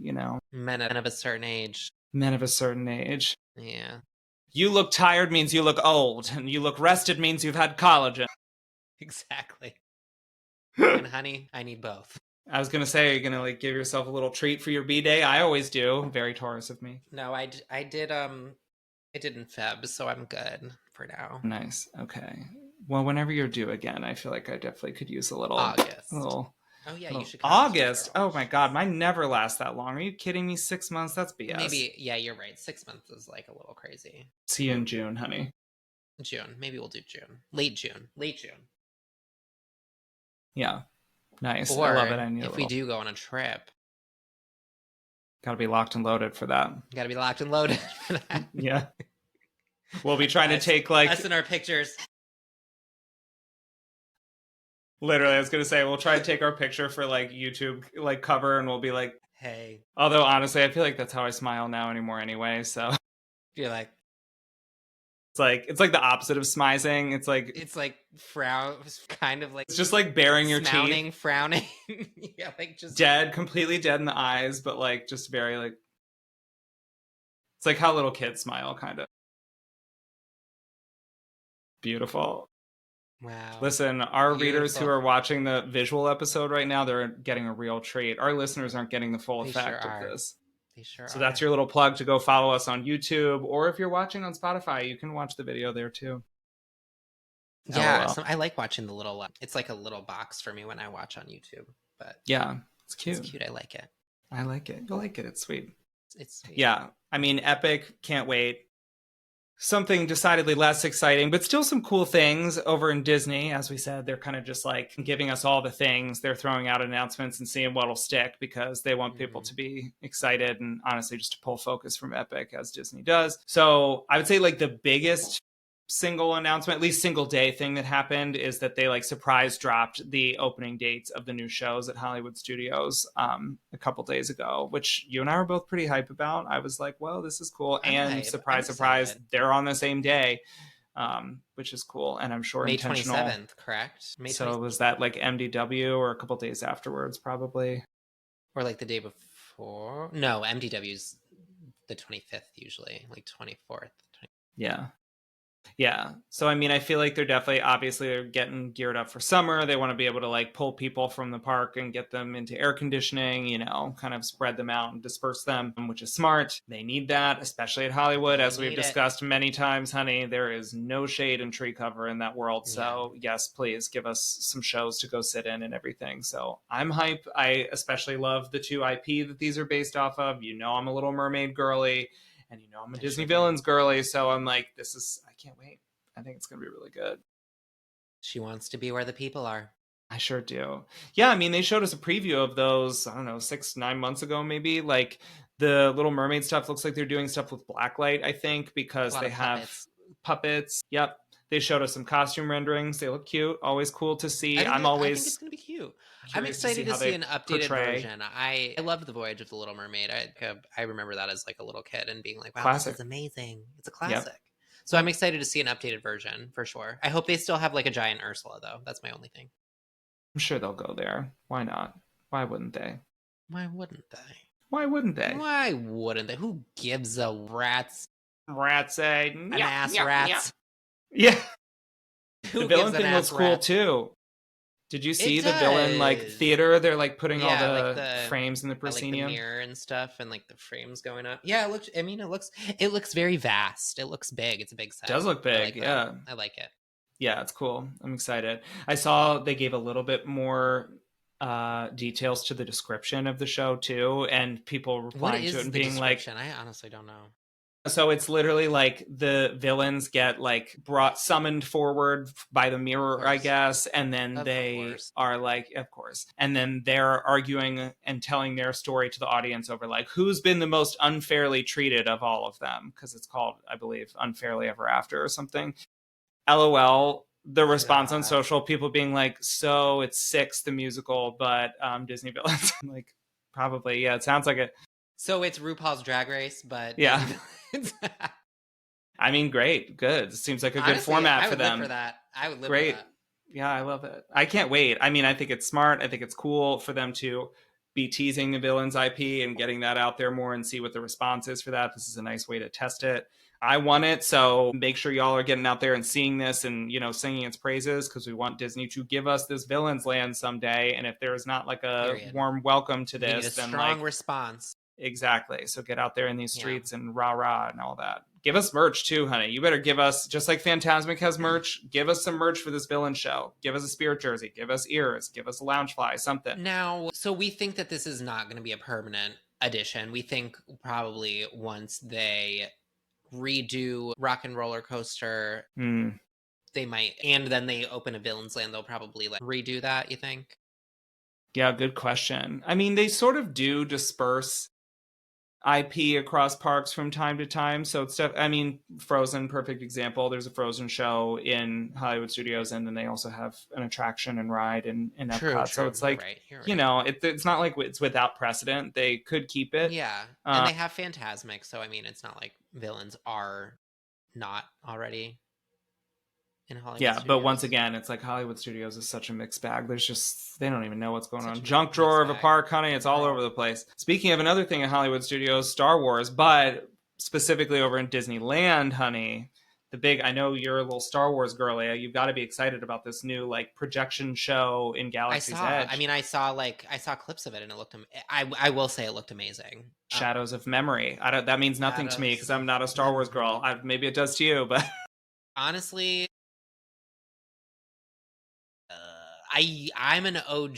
Men of a certain age. Men of a certain age. Yeah. You look tired means you look old, and you look rested means you've had collagen. Exactly. And honey, I need both. I was going to say, you're going to like give yourself a little treat for your B-Day. I always do. Very Taurus of me. No, I did in Feb, so I'm good for now. Nice. Okay. Well, whenever you're due again, I feel like I definitely could use a little August. You should come August. Oh my God, mine never lasts that long. Are you kidding me? 6 months? That's BS. Maybe, you're right. 6 months is like a little crazy. See you in June, honey. June. Maybe we'll do June. Late June. Yeah. Nice. Or I love it. If we do go on a trip. Gotta be locked and loaded for that. Gotta be locked and loaded for that. Yeah. We'll be trying to take like... us in our pictures. Literally, I was going to say, we'll try to take our picture for like YouTube like cover and we'll be like... Hey. Although honestly, I feel like that's how I smile now anymore anyway. So You're like, it's like the opposite of smizing. it's like frown, kind of like it's just like baring your teeth, frowning. Yeah, like just dead, completely dead in the eyes, but like just very like it's like how little kids smile, kind of. Beautiful. wow. Listen, our readers who Beautiful. are watching the visual episode right now, they're getting a real treat. Our listeners aren't getting the full They effect sure of are. this. They sure So are. that's your little plug to go follow us on YouTube, or if you're watching on Spotify, you can watch the video there too. Yeah, LOL. I like watching the little. It's like a little box for me when I watch on YouTube. But Yeah, it's cute. It's cute. I like it. I like it. You'll like it. It's sweet. It's sweet. Yeah, I mean, epic. Can't wait. Something decidedly less exciting, but still some cool things over in Disney. As we said, they're kind of just like giving us all the things. They're throwing out announcements and seeing what'll stick because they want people to be excited and honestly just to pull focus from Epic as Disney does. So I would say like the biggest single announcement, at least single day thing that happened is that they like surprise dropped the opening dates of the new shows at Hollywood Studios a couple days ago, which you and I were both pretty hype about. I was like, well, this is cool. And surprise, they're on the same day, which is cool. And I'm sure May intentional. 27th, correct? May 27th. So was that like MDW or a couple days afterwards, probably? Or like the day before? No, MDW's the 25th usually, like 24th. Yeah. Yeah. So, I mean, I feel like they're definitely, obviously, they're getting geared up for summer. They want to be able to like pull people from the park and get them into air conditioning, you know, kind of spread them out and disperse them, which is smart. They need that, especially at Hollywood. As we've discussed many times, honey, there is no shade and tree cover in that world. So, yes, please give us some shows to go sit in and everything. So, I'm hype. I especially love the 2 IP that these are based off of. You know, I'm a little Mermaid girly. And you know, I'm a Disney villains girly, so I'm like, I can't wait. I think it's going to be really good. She wants to be where the people are. I sure do. Yeah, I mean, they showed us a preview of those, I don't know, 6-9 months ago, maybe. Like, the Little Mermaid stuff looks like they're doing stuff with blacklight, I think, because they have puppets. Yep. They showed us some costume renderings. They look cute. Always cool to see. I think it's going to be cute. I'm excited to see an updated version. I loved The Voyage of the Little Mermaid. I remember that as like a little kid and being like, wow, This is amazing. It's a classic. Yep. So I'm excited to see an updated version for sure. I hope they still have like a giant Ursula though. That's my only thing. I'm sure they'll go there. Why not? Why wouldn't they? Why wouldn't they? Why wouldn't they? Why wouldn't they? Who gives a rat's an ass rats? Yeah. The villain thing looks cool too. Did you see the villain like theater? They're like putting all the frames in the proscenium, like the mirror and stuff, and like the frames going up. Yeah, it looks very vast. It looks big. It's a big set. It does look big. I like it. Yeah, it's cool. I'm excited. I saw they gave a little bit more details to the description of the show too, and people replying to it and being like, I honestly don't know. So it's literally like the villains get like summoned forward by the mirror, I guess. And then they are like, of course. And then they're arguing and telling their story to the audience over like, who's been the most unfairly treated of all of them? Because it's called, I believe, Unfairly Ever After or something. LOL. The response on social, people being like, so it's Six, the musical, but Disney villains. Like, probably. Yeah, it sounds like it. So it's RuPaul's Drag Race, but yeah. I mean, great, good. It seems like a good format for them. Live for that. I would live great. For that. Yeah, I love it. I can't wait. I mean, I think it's smart. I think it's cool for them to be teasing the villains IP and getting that out there more and see what the response is for that. This is a nice way to test it. I want it, so make sure y'all are getting out there and seeing this and, you know, singing its praises because we want Disney to give us this villains land someday. And if there is not like a warm welcome to this, then strong response. Exactly. So get out there in these streets and rah and all that. Give us merch too, honey. You better give us, just like Fantasmic has merch, give us some merch for this villain show. Give us a spirit jersey. Give us ears. Give us a Loungefly, something. Now, so we think that this is not going to be a permanent addition. We think probably once they redo Rock and Roller Coaster, they might, and then they open a Villains Land, they'll probably like redo that, you think? Yeah, good question. I mean, they sort of do disperse IP across parks from time to time. So it's I mean, Frozen, perfect example. There's a Frozen show in Hollywood Studios, and then they also have an attraction and ride in True, Epcot. So true. it's You're like, right. You're you right. know, it's not like it's without precedent. They could keep it. Yeah. And they have Phantasmic, so I mean, it's not like villains are not already in Hollywood Yeah, but once Studios. again, it's like Hollywood Studios is such a mixed bag. There's just, they don't even know what's going Such on. a Junk mixed drawer of a bag. park, honey. It's all over the place. Speaking of another thing in Hollywood Studios, Star Wars, but specifically over in Disneyland, honey. The big, I know you're a little Star Wars girly. You've got to be excited about this new like projection show in Galaxy's Edge. I saw clips of it and it looked, I will say it looked amazing. Shadows of Memory. I don't. That means nothing to me because I'm not a Star Wars girl. Maybe it does to you, but honestly, I'm an OG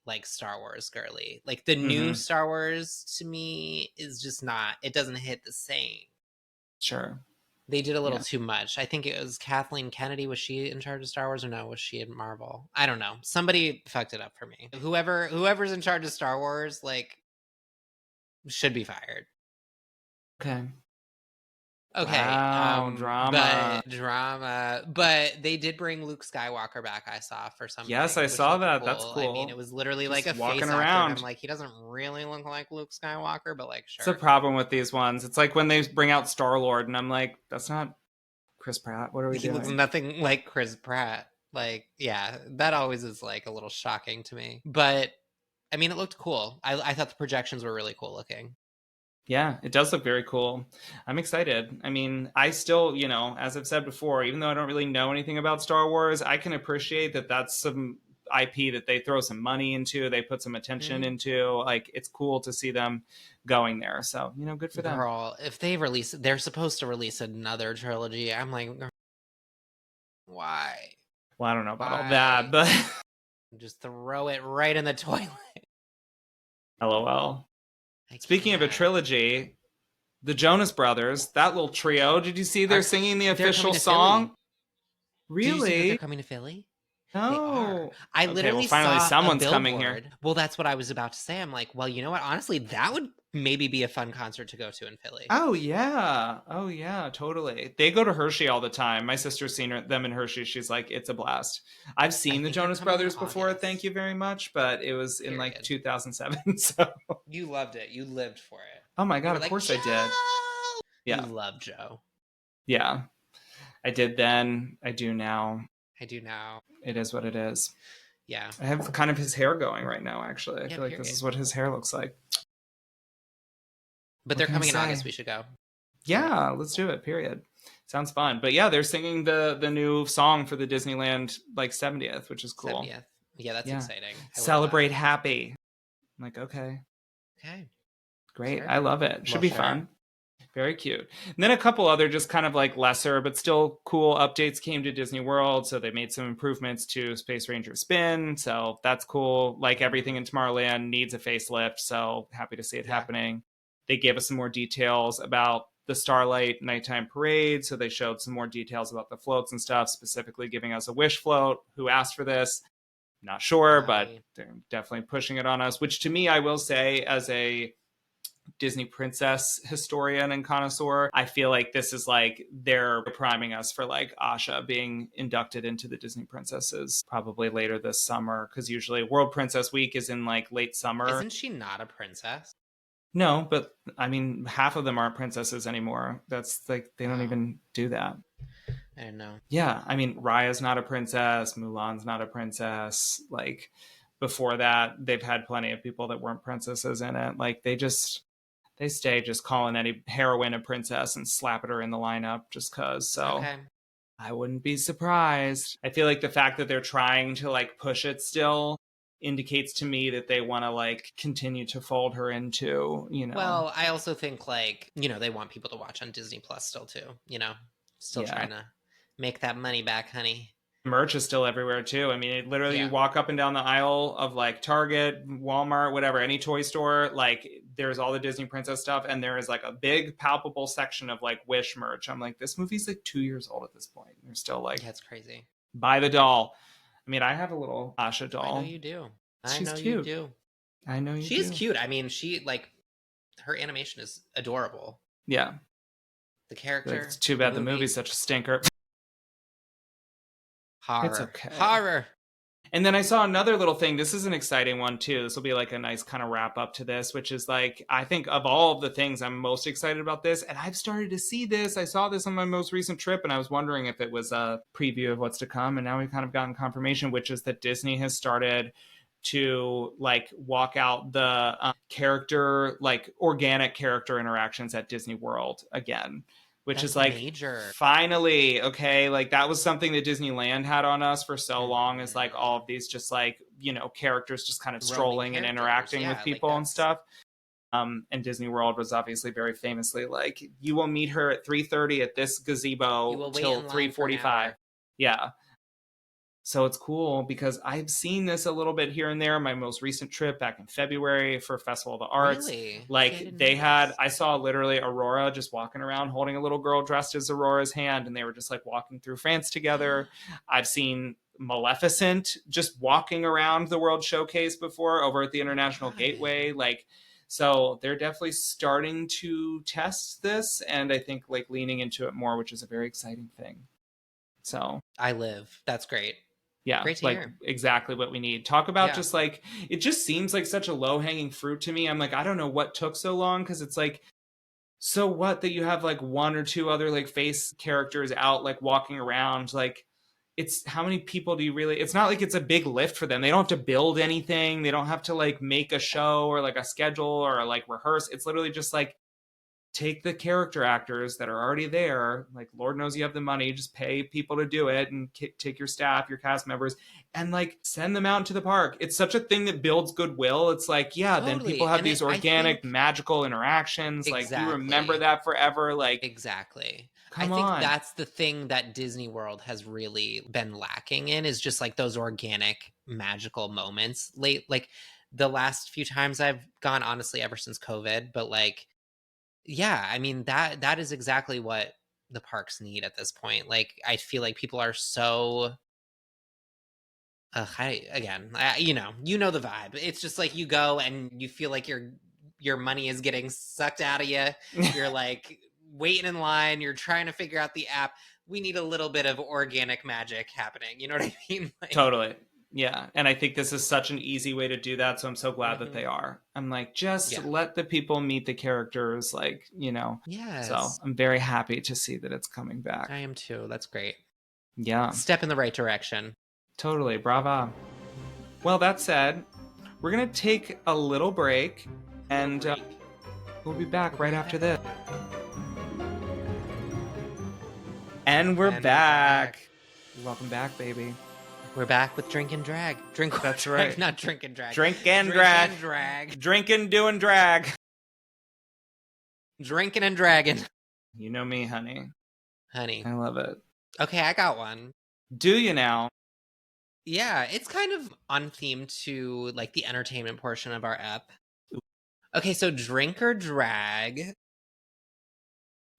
like Star Wars girly. Like the new Star Wars to me is just not. It doesn't hit the same. Sure. They did a little too much. I think it was Kathleen Kennedy. Was she in charge of Star Wars or no? Was she in Marvel? I don't know. Somebody fucked it up for me. Whoever's in charge of Star Wars, like, should be fired. Okay. Wow, drama. But they did bring Luke Skywalker back. I saw for some. Yes, I saw that. Cool. That's cool. I mean, it was literally just like a walking face around. Actor, I'm like, he doesn't really look like Luke Skywalker, but like, sure. It's a problem with these ones. It's like when they bring out Star-Lord, and I'm like, that's not Chris Pratt. What are we doing? He looks nothing like Chris Pratt. Like, yeah, that always is like a little shocking to me. But I mean, it looked cool. I thought the projections were really cool looking. Yeah, it does look very cool. I'm excited. I mean, I still, you know, as I've said before, even though I don't really know anything about Star Wars, I can appreciate that that's some IP that they throw some money into, they put some attention into. Like, it's cool to see them going there. So, you know, good for them. Girl, if they release, they're supposed to release another trilogy. I'm like, why? Well, I don't know about all that, but just throw it right in the toilet. LOL. Speaking of a trilogy, the Jonas Brothers, that little trio, did you see they're singing the official song? Really? Did you see that they're coming to Philly? No. I literally finally saw someone's a coming here. Well, that's what I was about to say. I'm like, well, you know what? Honestly, that would maybe be a fun concert to go to in Philly. Oh, yeah. Oh, yeah, totally. They go to Hershey all the time. My sister's seen them in Hershey. She's like, it's a blast. I've seen the Jonas Brothers before, thank you very much, but it was in like 2007. So you loved it. You lived for it. Oh my God, of course I did. Yeah. You love Joe. Yeah. I did then. I do now. I do now. It is what it is. Yeah. I have kind of his hair going right now, actually. I feel like this is what his hair looks like. But they're coming in August. We should go. Yeah, let's do it, period. Sounds fun. But yeah, they're singing the new song for the Disneyland like 70th, which is cool. 70th. Yeah, that's exciting. Celebrate happy. I'm like, okay. Great. Sure. I love it. Should be fun. Very cute. And then a couple other just kind of like lesser but still cool updates came to Disney World. So they made some improvements to Space Ranger Spin. So that's cool. Like everything in Tomorrowland needs a facelift. So happy to see it happening. They gave us some more details about the Starlight Nighttime Parade. So they showed some more details about the floats and stuff, specifically giving us a Wish float. Who asked for this? Not sure, but they're definitely pushing it on us, which to me, I will say, as a Disney princess historian and connoisseur, I feel like this is like they're priming us for like Asha being inducted into the Disney princesses probably later this summer, because usually World Princess Week is in like late summer. Isn't she not a princess? No, but I mean, half of them aren't princesses anymore. That's like, they don't even do that. I don't know. Yeah, I mean, Raya's not a princess, Mulan's not a princess. Like, before that, they've had plenty of people that weren't princesses in it. Like, they stay just calling any heroine a princess and slapping her in the lineup just cause. So I wouldn't be surprised. I feel like the fact that they're trying to like push it still indicates to me that they want to like continue to fold her into, you know. Well, I also think like, you know, they want people to watch on Disney Plus still too, you know, still trying to make that money back, honey. Merch is still everywhere too. I mean, literally you walk up and down the aisle of like Target, Walmart, whatever, any toy store, like there's all the Disney princess stuff. And there is like a big palpable section of like Wish merch. I'm like, this movie's like 2 years old at this point. They're still like, that's crazy. Buy the doll. I mean, I have a little Asha doll. I know you do. She's cute. You do. I know you do. She's cute. I mean, she like, her animation is adorable. Yeah. The character. It's too bad the movie's such a stinker. Horror. It's okay. Horror. And then I saw another little thing. This is an exciting one too. This will be like a nice kind of wrap up to this, which is like, I think of all of the things I'm most excited about this. And I've started to see this. I saw this on my most recent trip and I was wondering if it was a preview of what's to come. And now we've kind of gotten confirmation, which is that Disney has started to like walk out the character, like organic character interactions at Disney World again. Which is like major. Finally, okay, like that was something that Disneyland had on us for so long, is like all of these just like, you know, characters just kind of strolling and interacting with people like and stuff. And Disney World was obviously very famously like, you will meet her at 3:30 at this gazebo till 3:45. Yeah. So it's cool because I've seen this a little bit here and there. My most recent trip back in February for Festival of the Arts. Really? Like I saw literally Aurora just walking around holding a little girl dressed as Aurora's hand. And they were just like walking through France together. I've seen Maleficent just walking around the World Showcase before over at the International Gateway. Like, so they're definitely starting to test this. And I think like leaning into it more, which is a very exciting thing. So that's great. Yeah, like hear. Exactly what we need. Talk about just like, it just seems like such a low-hanging fruit to me. I'm like, I don't know what took so long, because it's like, so what that you have like one or two other like face characters out like walking around, like it's how many people do you really, it's not like it's a big lift for them. They don't have to build anything. They don't have to like make a show or like a schedule or like rehearse. It's literally just like, take the character actors that are already there, like Lord knows you have the money, just pay people to do it and take your staff, your cast members, and like send them out into the park. It's such a thing that builds goodwill. It's like, yeah, totally. Then people have these organic, magical interactions. Exactly. Like you remember that forever. Like exactly. I think that's the thing that Disney World has really been lacking in, is just like those organic, magical moments. Like the last few times I've gone, honestly, ever since COVID, but like, yeah, I mean, that is exactly what the parks need at this point. Like, I feel like people are so you know the vibe. It's just like you go and you feel like your money is getting sucked out of you. You're like waiting in line, you're trying to figure out the app. We need a little bit of organic magic happening. You know what I mean? Like, totally. Yeah, and I think this is such an easy way to do that, so I'm so glad that they are. I'm like, just let the people meet the characters, like, you know. Yes. So I'm very happy to see that it's coming back. I am too. That's great. Yeah. Step in the right direction. Totally. Brava. Well, that said, we're going to take a little break, and we'll be back right after this. And we're back. Welcome back, baby. We're back with Drink and Drag. That's right. Not Drink and Drag. Drink and drag. Drinking, doing drag. Drinking and dragging. You know me, honey. I love it. Okay, I got one. Do you now? Yeah, it's kind of on theme to like the entertainment portion of our ep. Okay, so Drink or Drag.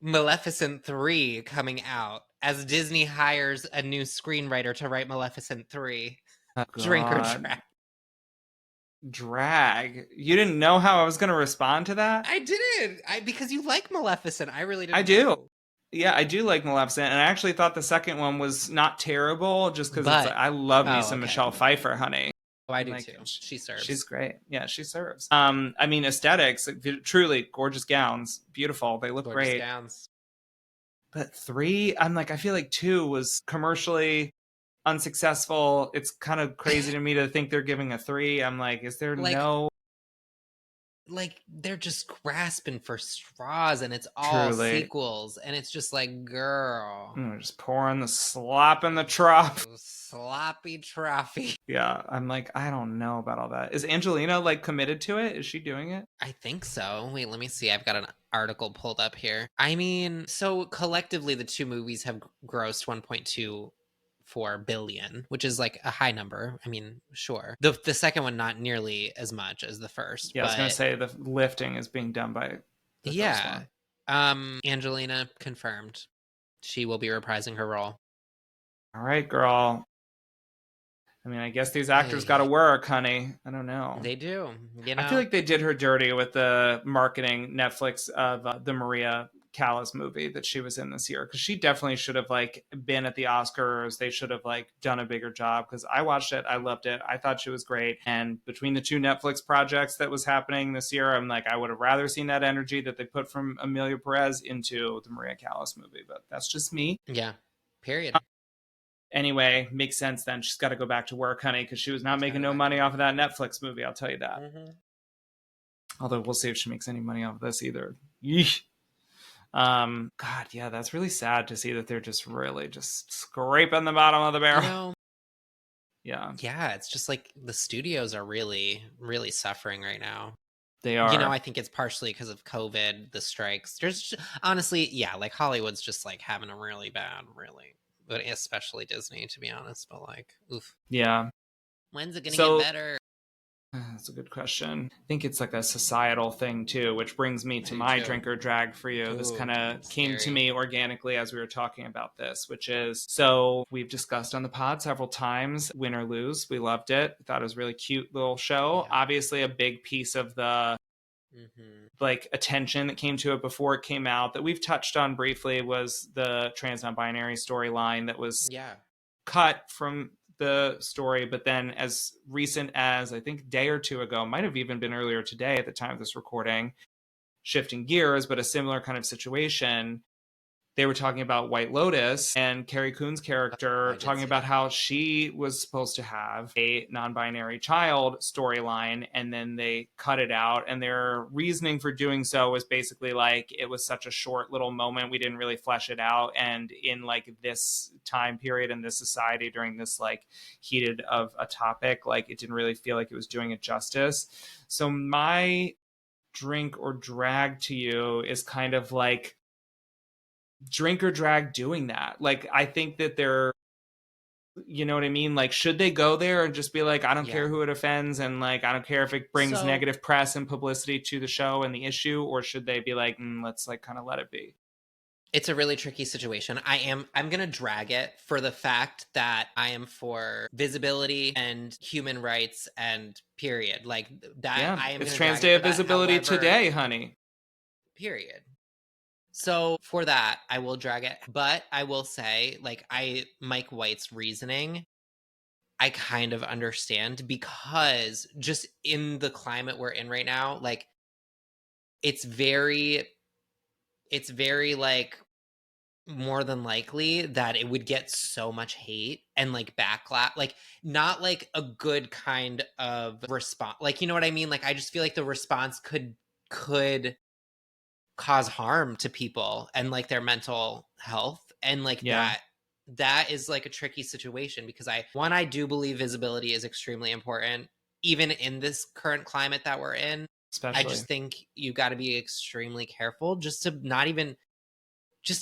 Maleficent 3 coming out as Disney hires a new screenwriter to write Maleficent 3. Oh, Drink or drag? Drag. You didn't know how I was going to respond to that? I didn't. Because you like Maleficent. I really didn't. I do. Yeah, I do like Maleficent, and I actually thought the second one was not terrible, just because I love me some Michelle Pfeiffer, honey. Oh, I do too. She serves. She's great. Yeah, she serves. I mean, aesthetics, truly gorgeous gowns, beautiful. They look great. Gowns. But 3, I'm like, I feel like 2 was commercially unsuccessful. It's kind of crazy to me to think they're giving a 3. I'm like, is there no? Like, they're just grasping for straws, and it's all sequels, and it's just like, girl. Just pouring the slop in the trough. Sloppy troughy. Yeah, I'm like, I don't know about all that. Is Angelina like committed to it? Is she doing it? I think so. Wait, let me see. I've got an article pulled up here. I mean, so collectively, the two movies have grossed 1.24 billion, which is like a high number. I mean, sure. The second one, not nearly as much as the first. Yeah, I was going to say the lifting is being done by the first one. Angelina confirmed. She will be reprising her role. All right, girl. I mean, I guess these actors got to work, honey. I don't know. They do. You know? I feel like they did her dirty with the marketing Netflix of the Maria Callas movie that she was in this year, because she definitely should have like been at the Oscars. They should have like done a bigger job, because I watched it, I loved it, I thought she was great. And between the two Netflix projects that was happening this year, I'm like, I would have rather seen that energy that they put from Amelia Perez into the Maria Callas movie. But that's just me. Yeah. Period. Anyway, makes sense then. She's got to go back to work, honey, because she was not making no money off of that Netflix movie, I'll tell you that. Although we'll see if she makes any money off of this either. Yeesh. God, yeah, that's really sad to see that they're just really just scraping the bottom of the barrel. You know, yeah, it's just like the studios are really, really suffering right now. They are. You know, I think it's partially because of COVID, the strikes. There's honestly, yeah, like Hollywood's just like having a really bad, but especially Disney, to be honest. But like, oof. Yeah. When's it gonna get better? That's a good question. I think it's like a societal thing too, which brings me to my drink or drag for you. This kind of came to me organically as we were talking about this, which is, so we've discussed on the pod several times, Win or Lose. We loved it. Thought it was a really cute little show. Yeah. Obviously a big piece of the like attention that came to it before it came out that we've touched on briefly was the trans non-binary storyline that was cut from the story, but then as recent as I think a day or two ago, might have even been earlier today at the time of this recording, shifting gears, but a similar kind of situation, they were talking about White Lotus and Carrie Coon's character talking about how she was supposed to have a non-binary child storyline, and then they cut it out, and their reasoning for doing so was basically like, it was such a short little moment, we didn't really flesh it out, and in like this time period in this society during this like heated of a topic, like it didn't really feel like it was doing it justice. So my drink or drag to you is kind of like drink or drag doing that. Like, I think that they're, you know what I mean? Like, should they go there and just be like, I don't care who it offends, and like, I don't care if it brings negative press and publicity to the show and the issue, or should they be like, let's like kind of let it be? It's a really tricky situation. I'm going to drag it for the fact that I am for visibility and human rights and period. Like that. Yeah, I am. It's Trans Day of Visibility today, honey. Period. So for that, I will drag it. But I will say, like, Mike White's reasoning, I kind of understand, because just in the climate we're in right now, like, it's very like more than likely that it would get so much hate and like backlash, like not like a good kind of response. Like, you know what I mean? Like, I just feel like the response could cause harm to people and like their mental health, and like that is like a tricky situation, because I do believe visibility is extremely important even in this current climate that we're in. Especially, I just think you got to be extremely careful just to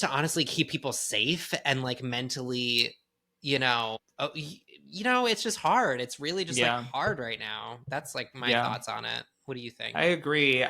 honestly keep people safe and like mentally, it's just hard. It's really just like hard right now. That's like my thoughts on it. What do you think? I agree.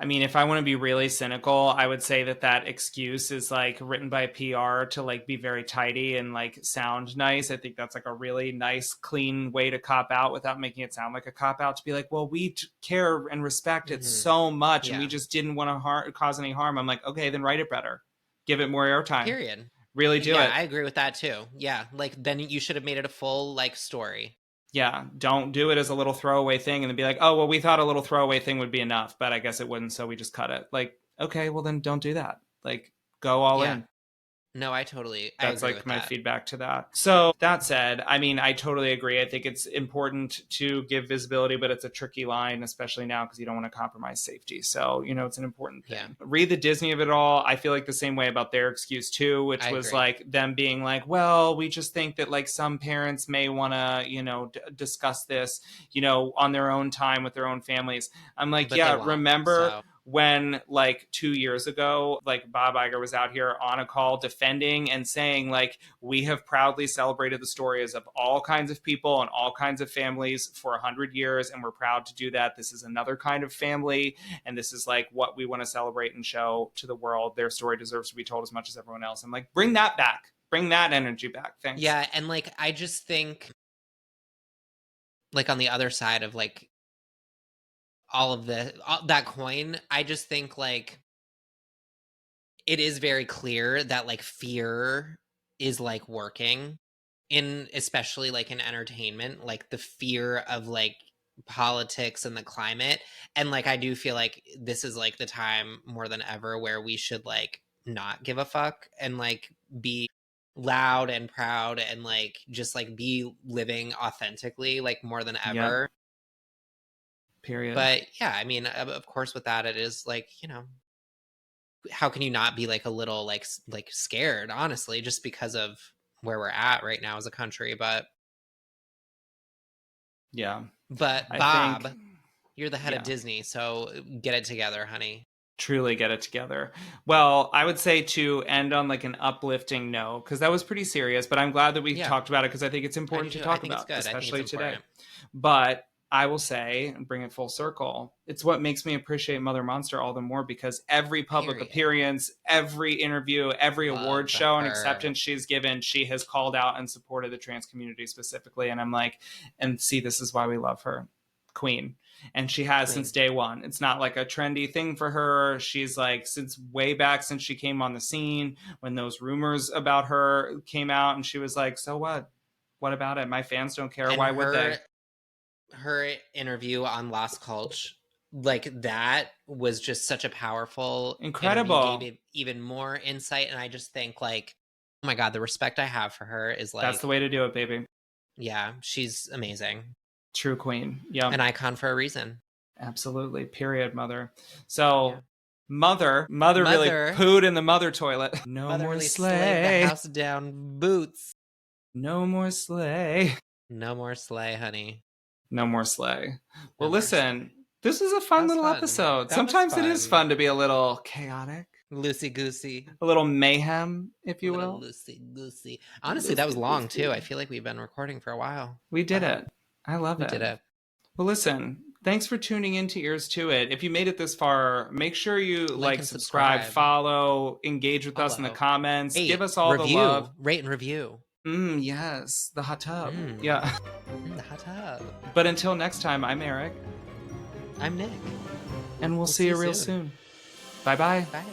I mean, if I want to be really cynical, I would say that excuse is like written by PR to like be very tidy and like sound nice. I think that's like a really nice, clean way to cop out without making it sound like a cop out, to be like, well, we care and respect it so much, and we just didn't want to cause any harm. I'm like, okay, then write it better. Give it more airtime. Period. Really do it. I agree with that too. Yeah, like then you should have made it a full like story. Yeah, don't do it as a little throwaway thing and then be like, oh, well, we thought a little throwaway thing would be enough, but I guess it wouldn't, so we just cut it. Like, okay, well then don't do that. Like, go all in. No, I agree like with my that. feedback to that. So that said, I mean, I totally agree. I think it's important to give visibility, but it's a tricky line, especially now, because you don't want to compromise safety. So, it's an important thing. Read the Disney of it all. I feel like the same way about their excuse too, which was like them being like, well, we just think that like some parents may want to, discuss this, on their own time with their own families. I'm like, remember when like 2 years ago, like Bob Iger was out here on a call defending and saying like, we have proudly celebrated the stories of all kinds of people and all kinds of families for 100 years. And we're proud to do that. This is another kind of family. And this is like what we want to celebrate and show to the world. Their story deserves to be told as much as everyone else. I'm like, bring that back. Bring that energy back. Thanks. Yeah. And like, I just think like on the other side of like all of that coin, I just think like it is very clear that like fear is like working in, especially like in entertainment, like the fear of like politics and the climate. And like I do feel like this is like the time more than ever where we should like not give a fuck and like be loud and proud and like just like be living authentically like more than Yeah. ever. Period. But yeah, I mean, of course with that it is like, you know, how can you not be like a little like scared, honestly, just because of where we're at right now as a country. But yeah, I Bob, think, you're the head of Disney, so get it together, honey. Truly get it together. Well, I would say to end on like an uplifting note, because that was pretty serious, but I'm glad that we talked about it because I think it's important to talk about, especially today. But I will say, and bring it full circle, it's what makes me appreciate Mother Monster all the more, because every public appearance, every interview, every award show and acceptance she's given, she has called out and supported the trans community specifically. And I'm like, and see, this is why we love her. Queen. And she has since day one. It's not like a trendy thing for her. She's like, since way back, since she came on the scene, when those rumors about her came out, and she was like, so what? What about it? My fans don't care. And why would they? Her interview on Las Culch, like that was just such a powerful, incredible interview, gave it even more insight. And I just think like, oh my God, the respect I have for her is like, that's the way to do it, baby. Yeah, she's amazing. True queen. Yeah. An icon for a reason. Absolutely. Period, Mother. So Mother really pooed in the mother toilet. No Mother more really sleigh. The house down boots. No more sleigh. No more sleigh, honey. No more sleigh. Well, listen, this is a fun little episode. Sometimes it is fun to be a little chaotic. Loosey-goosey. A little mayhem, if you will. Loosey-goosey. Honestly, that was long, too. I feel like we've been recording for a while. We did it. I love it. We did it. Well, listen, thanks for tuning into Ears to It. If you made it this far, make sure you like, subscribe, follow, engage with us in the comments. Give us all the love. Rate and review. Yes, the hot tub. Yeah. The hot tub. But until next time, I'm Eric. I'm Nick. And we'll see you real soon. Bye-bye. Bye.